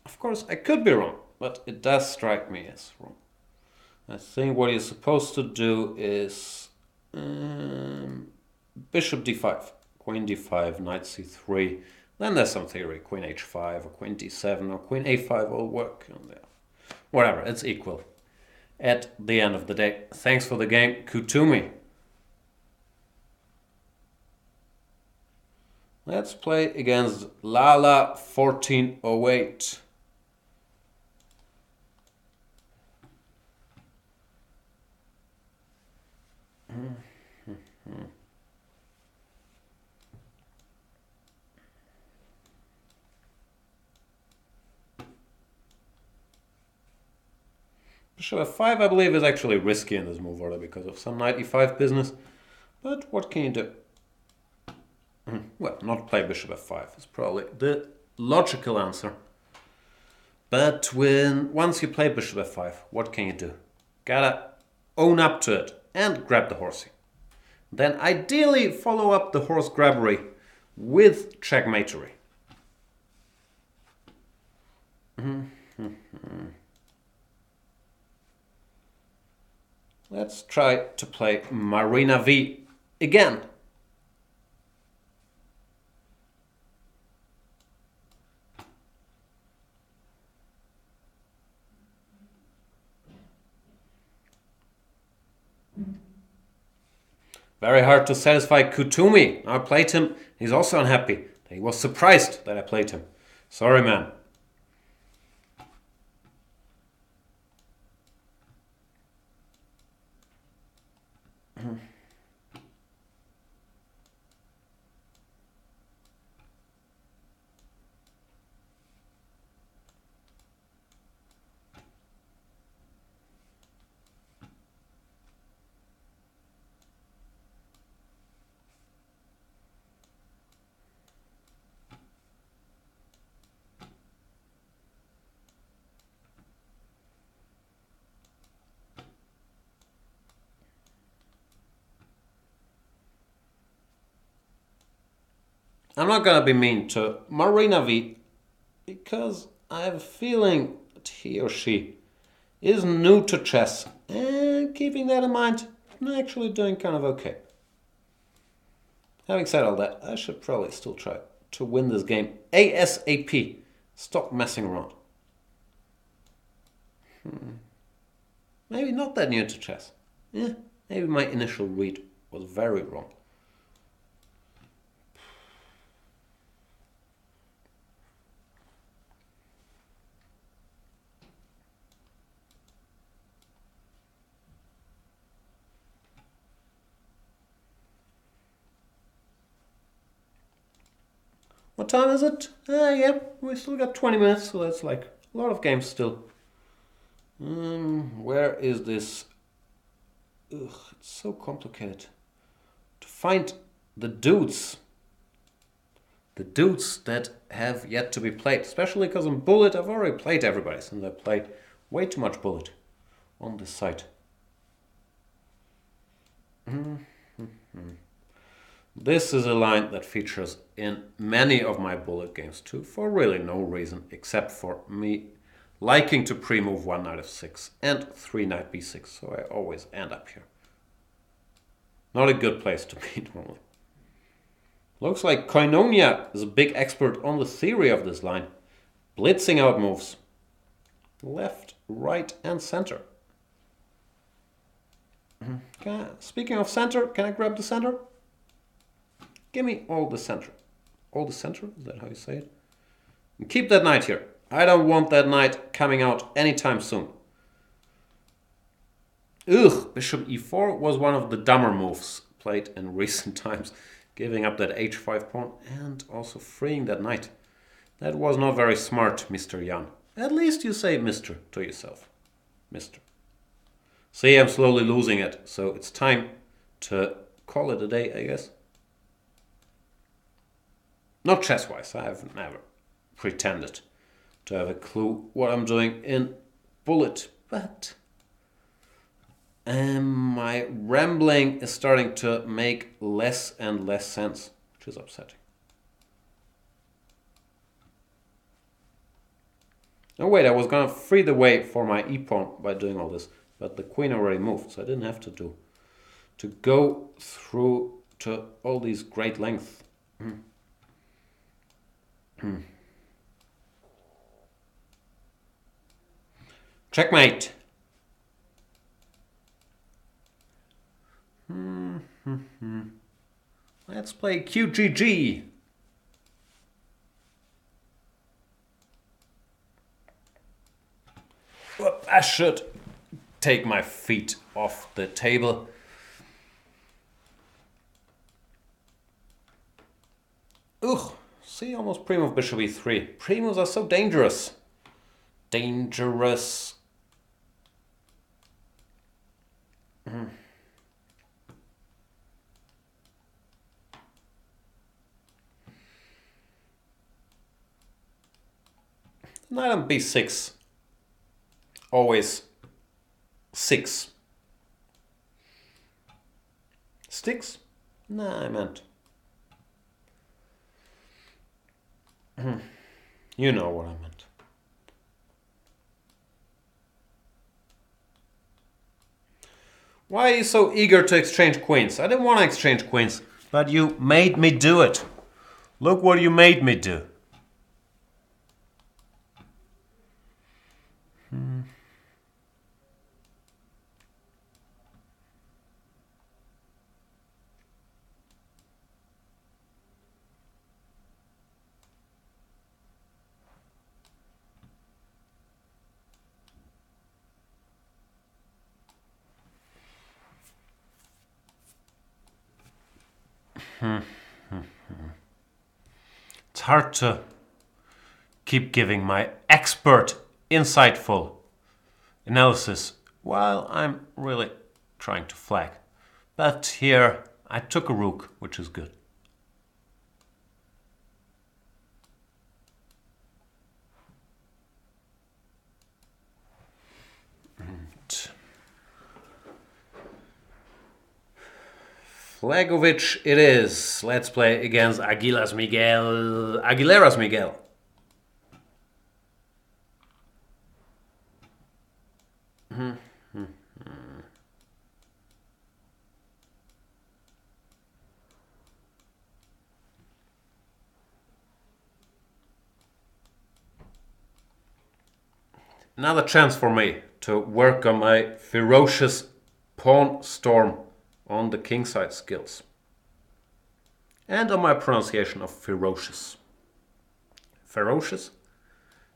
Of course, I could be wrong, but it does strike me as wrong. I think what you're supposed to do is bishop d5, queen d5, knight c3, Then there's some theory. Queen h5 or queen d7 or queen a5 will work. Whatever, it's equal. At the end of the day. Thanks for the game, Kutumi. Let's play against Lala 1408. Bishop f5, I believe, is actually risky in this move order because of some knight e5 business. But what can you do? Well, not play bishop f5 is probably the logical answer. But once you play bishop f5, what can you do? Gotta own up to it and grab the horsey. Then ideally follow up the horse grabbery with checkmatery. Let's try to play Marina V again. Very hard to satisfy Kutumi. I played him. He's also unhappy. He was surprised that I played him. Sorry, man. I'm not gonna be mean to Marina V because I have a feeling that he or she is new to chess, and keeping that in mind, I'm actually doing kind of okay. Having said all that, I should probably still try to win this game ASAP. Stop messing around. Maybe not that new to chess. Yeah, maybe my initial read was very wrong. What time is it? Yeah, we still got 20 minutes, so that's like a lot of games still. Where is this? Ugh, it's so complicated to find the dudes. The dudes that have yet to be played, especially because in Bullet I've already played everybody since I played way too much Bullet on this site. This is a line that features in many of my Bullet games too, for really no reason except for me liking to pre-move one knight f6 and 3 knight b6, so I always end up here. Not a good place to be normally. Looks like Koinonia is a big expert on the theory of this line, blitzing out moves. Left, right and center. Speaking of center, can I grab the center? Give me all the center. All the center? Is that how you say it? And keep that knight here. I don't want that knight coming out anytime soon. Ugh, bishop e4 was one of the dumber moves played in recent times. Giving up that h5 pawn and also freeing that knight. That was not very smart, Mr. Jan. At least you say Mr. to yourself. Mr. See, I'm slowly losing it, so it's time to call it a day, I guess. Not chess-wise, I have never pretended to have a clue what I'm doing in Bullet, but my rambling is starting to make less and less sense, which is upsetting. Oh wait, I was gonna free the way for my e-pawn by doing all this, but the queen already moved, so I didn't have to go through to all these great lengths. Checkmate. Let's play QGG. Whoop, I should take my feet off the table. Ugh, see, almost primo of bishop e3. Primos are so dangerous. Dangerous. Knight on b6. Always 6. Sticks? Nah, I meant. You know what I meant. Why are you so eager to exchange queens? I didn't want to exchange queens, but you made me do it. Look what you made me do. It's hard to keep giving my expert, insightful analysis while I'm really trying to flag. But here I took a rook, which is good. Flagovic it is. Let's play against Aguileras Miguel. Another chance for me to work on my ferocious pawn storm on the kingside skills. And on my pronunciation of ferocious. Ferocious?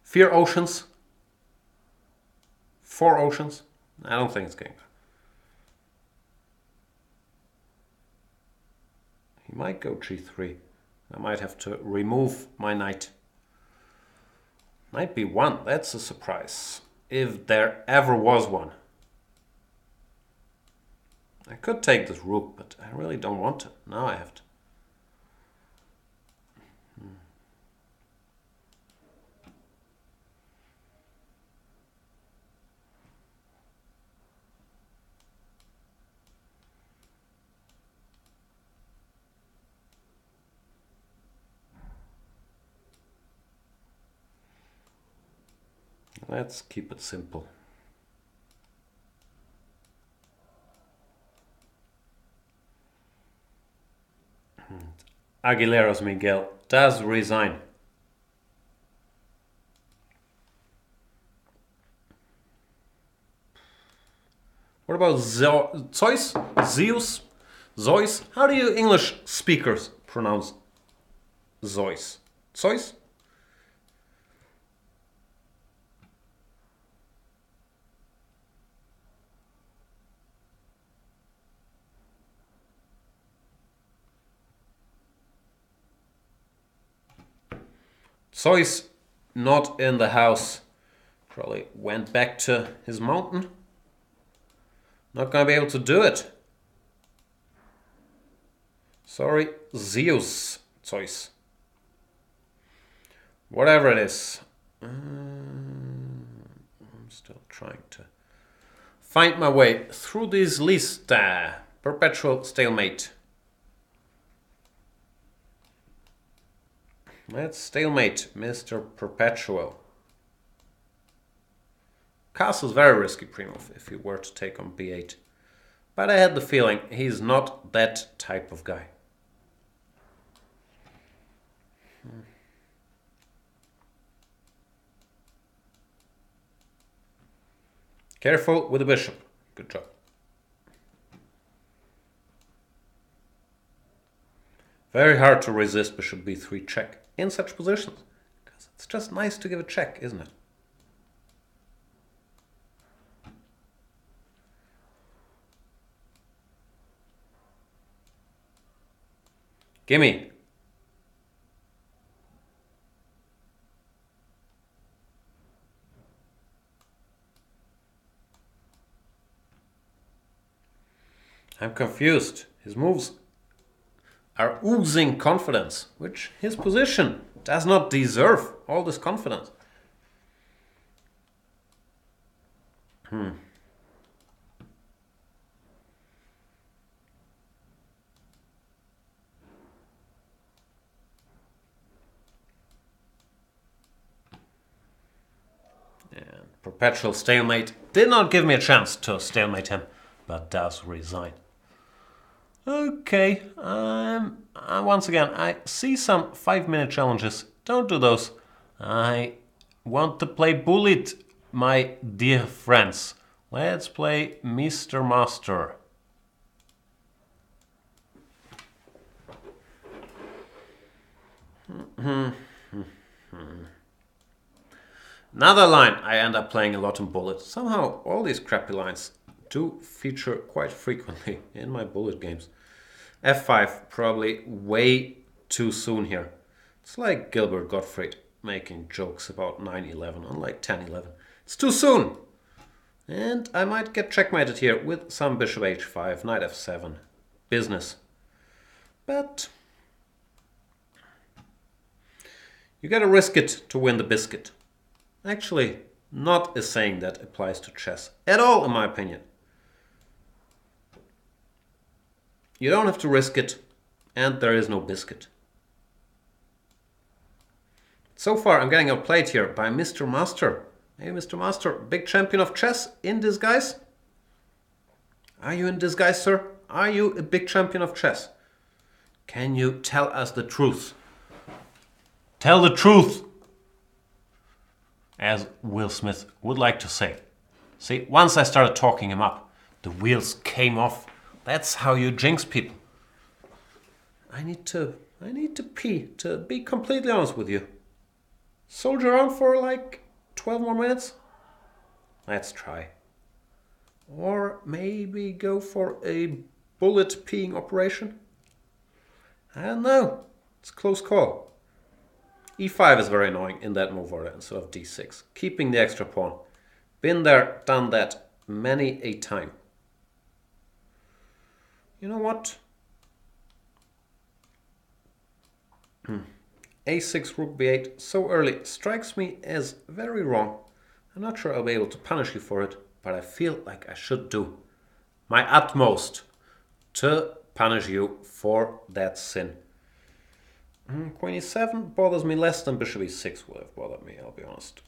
Fear oceans? 4 oceans? I don't think it's going. He might go g3. I might have to remove my knight. Knight b1, that's a surprise. If there ever was one. I could take this rook, but I really don't want to. Now I have to. Let's keep it simple. Aguileras Miguel does resign. What about Zeus? Zeus? Zeus? How do you English speakers pronounce Zeus? Zeus? Zeus not in the house. Probably went back to his mountain. Not gonna be able to do it. Sorry, Zeus. Zeus. Whatever it is. I'm still trying to find my way through this list. Perpetual stalemate. Let's stalemate Mr. Perpetual. Castle's very risky primo if he were to take on b8. But I had the feeling he's not that type of guy. Careful with the bishop. Good job. Very hard to resist bishop b3 check in such positions. Because it's just nice to give a check, isn't it? Gimme. I'm confused. His moves are oozing confidence, which his position does not deserve all this confidence. And perpetual stalemate did not give me a chance to stalemate him, but does resign. Okay, once again, I see some 5-minute challenges. Don't do those. I want to play bullet, my dear friends. Let's play Mr. Master. Another line I end up playing a lot in bullet. Somehow all these crappy lines do feature quite frequently in my bullet games. f5, probably way too soon here. It's like Gilbert Gottfried making jokes about 9-11, unlike 10-11. It's too soon! And I might get checkmated here with some bishop h5, knight f7. Business. But you gotta risk it to win the biscuit. Actually, not a saying that applies to chess at all, in my opinion. You don't have to risk it, and there is no biscuit. So far, I'm getting outplayed here by Mr. Master. Hey, Mr. Master, big champion of chess in disguise? Are you in disguise, sir? Are you a big champion of chess? Can you tell us the truth? Tell the truth! As Will Smith would like to say. See, once I started talking him up, the wheels came off. That's how you jinx people. I need to pee, to be completely honest with you. Soldier on for like 12 more minutes? Let's try. Or maybe go for a bullet peeing operation? I don't know. It's a close call. e5 is very annoying in that move order instead of d6. Keeping the extra pawn. Been there, done that many a time. You know what? a6, rook b8 so early strikes me as very wrong. I'm not sure I'll be able to punish you for it, but I feel like I should do my utmost to punish you for that sin. Queen e7 bothers me less than bishop e6 would have bothered me, I'll be honest.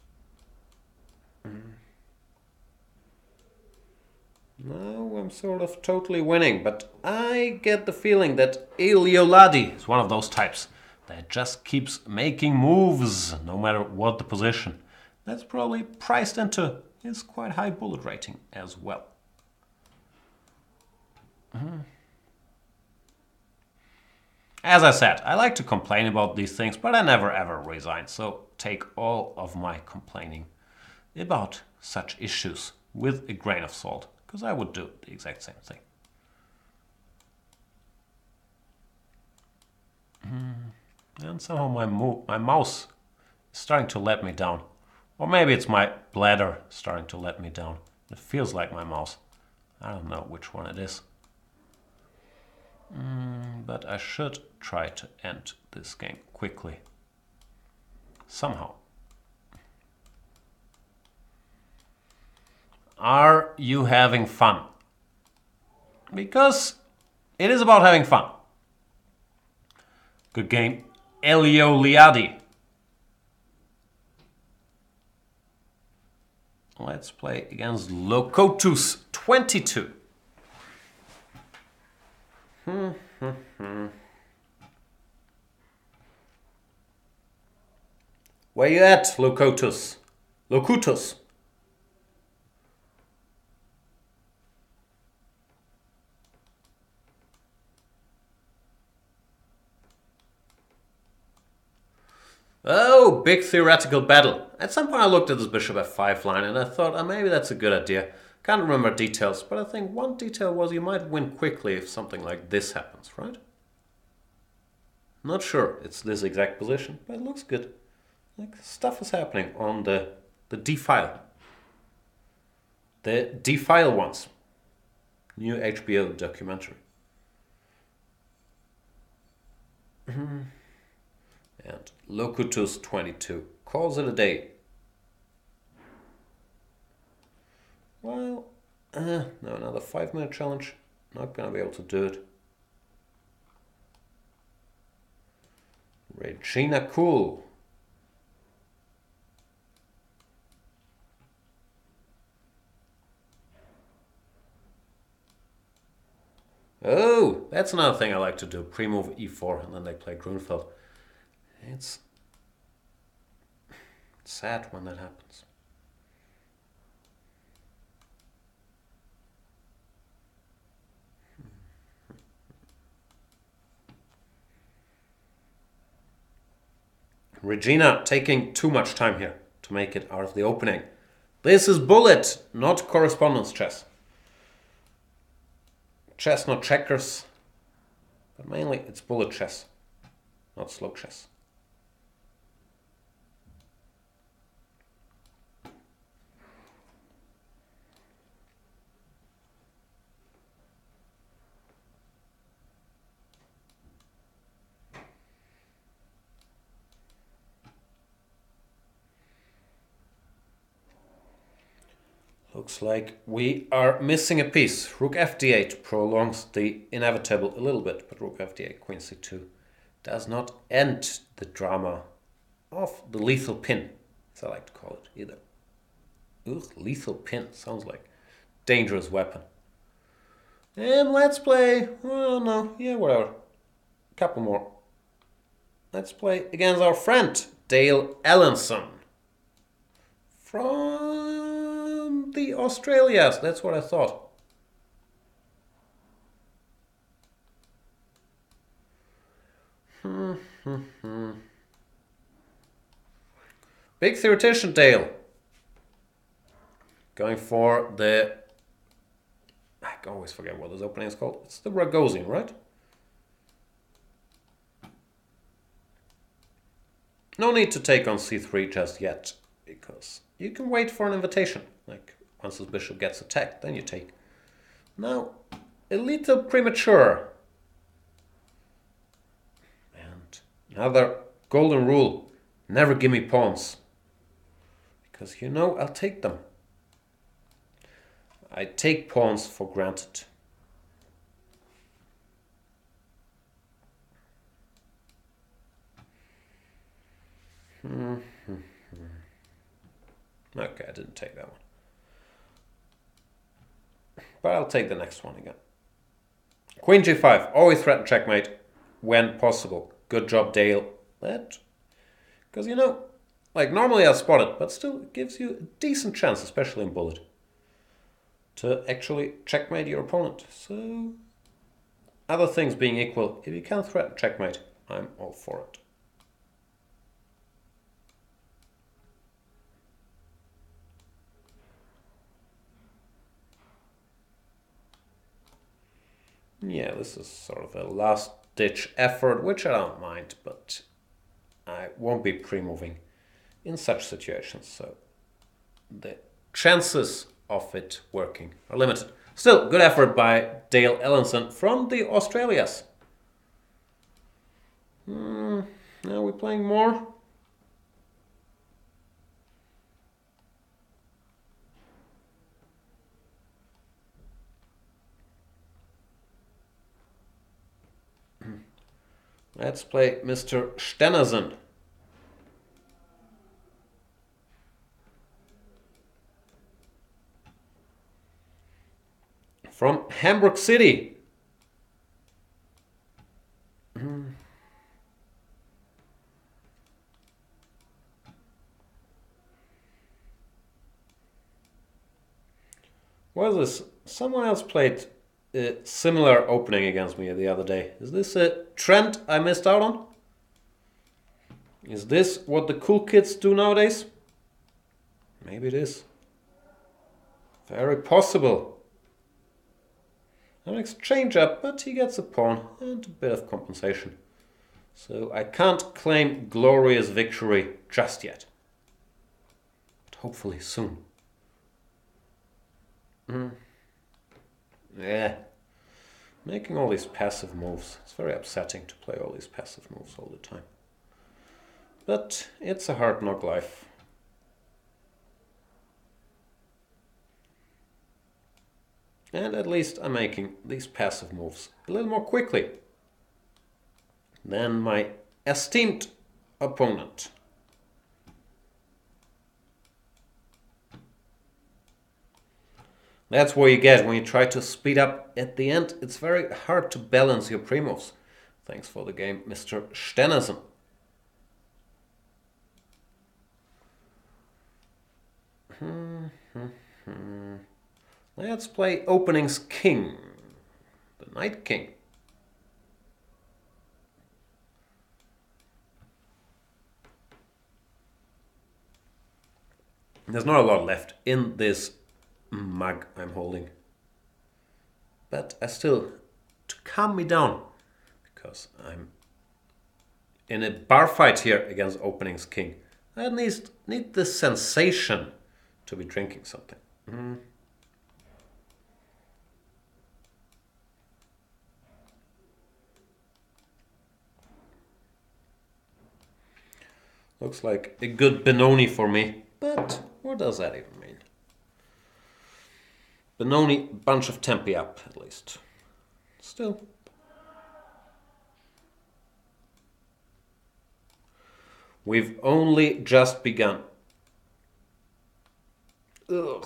Now I'm sort of totally winning, but I get the feeling that Elioladi is one of those types that just keeps making moves no matter what the position. That's probably priced into his quite high bullet rating as well. As I said, I like to complain about these things, but I never ever resign, so take all of my complaining about such issues with a grain of salt, because I would do the exact same thing. And somehow my mouse is starting to let me down. Or maybe it's my bladder starting to let me down. It feels like my mouse. I don't know which one it is. But I should try to end this game quickly. Somehow. Are you having fun? Because it is about having fun. Good game. Elioliadi. Let's play against Locotus 22. Where you at, Locotus? Locutus. Oh, big theoretical battle. At some point I looked at this bishop f5 line and I thought, maybe that's a good idea. Can't remember details, but I think one detail was you might win quickly if something like this happens, right? Not sure it's this exact position, but it looks good. Like, stuff is happening on the D file. The D file ones. New HBO documentary. And Locutus 22 calls it a day. Well, no, another 5-minute challenge. Not gonna be able to do it. Regina Cool. Oh, that's another thing I like to do. Pre-move e4 and then they play Grunfeld. It's sad when that happens. Regina taking too much time here to make it out of the opening. This is bullet, not correspondence chess. Chess, not checkers. But mainly it's bullet chess, not slow chess. Looks like we are missing a piece. Rook fd8 prolongs the inevitable a little bit, but rook fd8, queen c2 does not end the drama of the lethal pin, as I like to call it, either. Ugh, lethal pin sounds like dangerous weapon. And let's play, well, no, yeah, whatever. Couple more. Let's play against our friend, Dale Allenson. From the Australias, that's what I thought. Big theoretician Dale. Going for the... I always forget what this opening is called. It's the Rogozin, right? No need to take on c3 just yet, because you can wait for an invitation. Like, once this bishop gets attacked, then you take. Now, a little premature. And another golden rule, never give me pawns. Because you know I'll take them. I take pawns for granted. Okay, I didn't take that one. But I'll take the next one again. Queen g5, always threaten checkmate when possible. Good job, Dale. That, because you know, like normally I'll spot it, but still it gives you a decent chance, especially in bullet, to actually checkmate your opponent. So, other things being equal, if you can threaten checkmate, I'm all for it. Yeah, this is sort of a last-ditch effort, which I don't mind, but I won't be pre-moving in such situations, so the chances of it working are limited. Still, good effort by Dale Allenson from the Australias. Now we're playing more. Let's play Mr. Stenersen. From Hamburg City. What is this? Someone else played a similar opening against me the other day. Is this a trend I missed out on? Is this what the cool kids do nowadays? Maybe it is. Very possible. An exchange up, but he gets a pawn and a bit of compensation. So I can't claim glorious victory just yet. But hopefully soon. Yeah. Making all these passive moves. It's very upsetting to play all these passive moves all the time. But it's a hard knock life. And at least I'm making these passive moves a little more quickly than my esteemed opponent. That's what you get when you try to speed up at the end. It's very hard to balance your pre-moves. Thanks for the game, Mr. Stennersen. Let's play openings king. The knight king. There's not a lot left in this mug I'm holding. But I still, to calm me down, because I'm in a bar fight here against openings king, I at least need the sensation to be drinking something. Looks like a good Benoni for me, but what does that even mean? Benoni, bunch of tempi up at least. Still. We've only just begun. Ugh.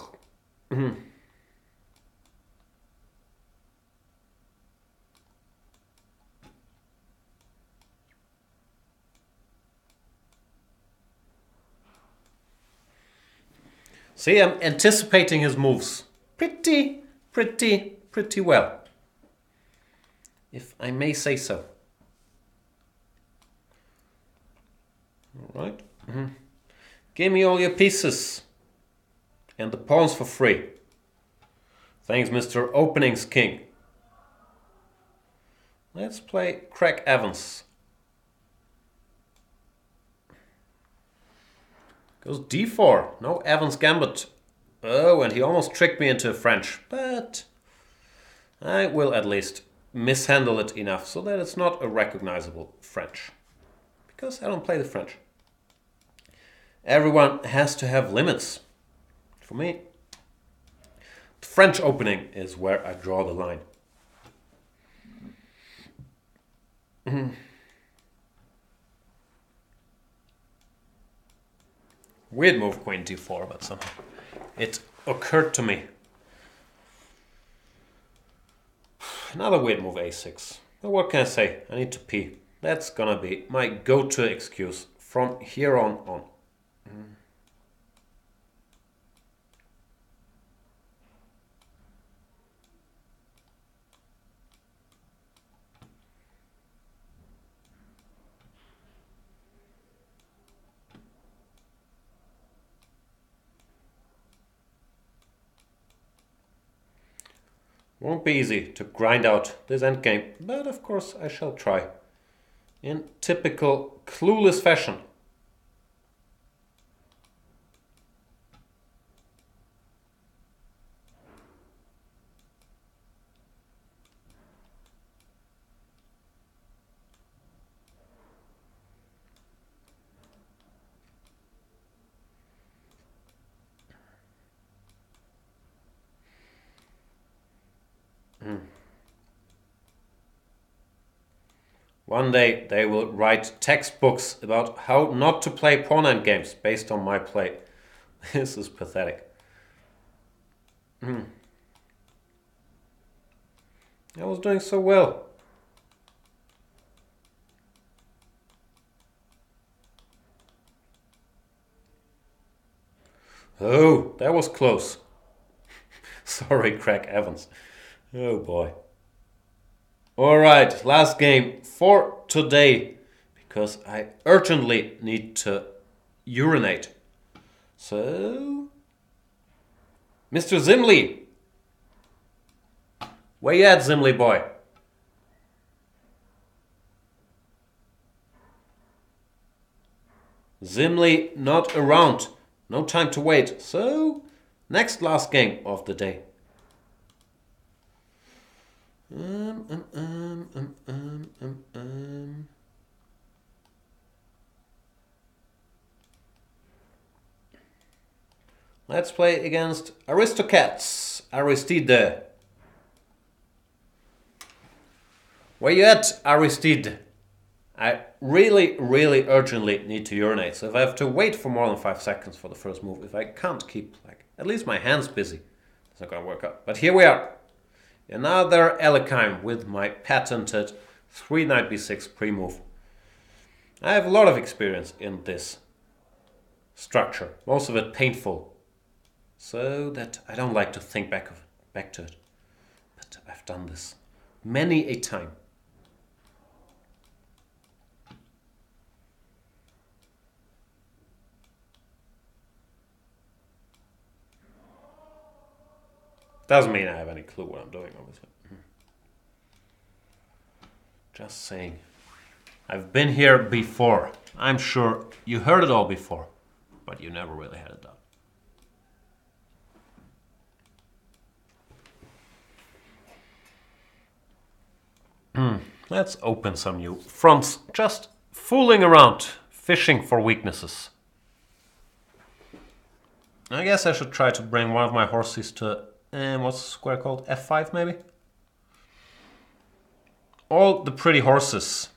See, I'm anticipating his moves pretty well, if I may say so. All right. Give me all your pieces and the pawns for free. Thanks, Mr. Openings King. Let's play Craig Evans. Goes d4. No Evans Gambit. Oh, and he almost tricked me into a French. But I will at least mishandle it enough so that it's not a recognizable French. Because I don't play the French. Everyone has to have limits. For me, the French opening is where I draw the line. Weird move, queen d4, but somehow it occurred to me. Another weird move, a6. But what can I say? I need to pee. That's gonna be my go-to excuse from here on. Won't be easy to grind out this endgame, but of course I shall try. In typical clueless fashion. One day they will write textbooks about how not to play pawn endgames based on my play. This is pathetic. I was doing so well. Oh, that was close. Sorry, Craig Evans. Oh boy. Alright, last game for today. because I urgently need to urinate. So, Mr. Zimli, where you at, Zimli boy? Zimli not around. No time to wait. So, next last game of the day. Let's play against Aristocats. Aristide. Where you at, Aristide? I really, really urgently need to urinate. So if I have to wait for more than 5 seconds for the first move, if I can't keep at least my hands busy, it's not going to work out. But here we are. Another Elekheim with my patented 3 knight b6 pre-move. I have a lot of experience in this structure. Most of it painful. So that I don't like to think back to it. But I've done this many a time. Doesn't mean I have any clue what I'm doing, obviously. Just saying. I've been here before. I'm sure you heard it all before, but you never really had it done. Let's open some new fronts. Just fooling around, fishing for weaknesses. I guess I should try to bring one of my horses to, what's the square called? F5 maybe? All the pretty horses.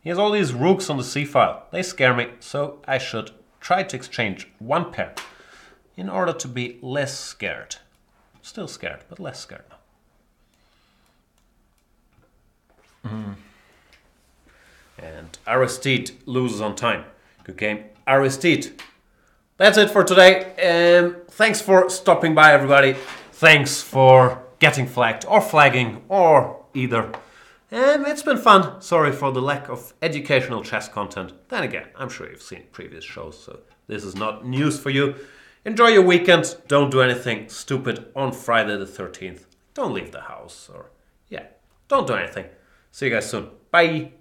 He has all these rooks on the c-file. They scare me, so I should try to exchange one pair in order to be less scared. Still scared, but less scared now. And Aristide loses on time. Good game, Aristide. That's it for today. Thanks for stopping by, everybody. Thanks for getting flagged or flagging or either. It's been fun. Sorry for the lack of educational chess content. Then again, I'm sure you've seen previous shows, so this is not news for you. Enjoy your weekend. Don't do anything stupid on Friday the 13th. Don't leave the house or, don't do anything. See you guys soon. Bye.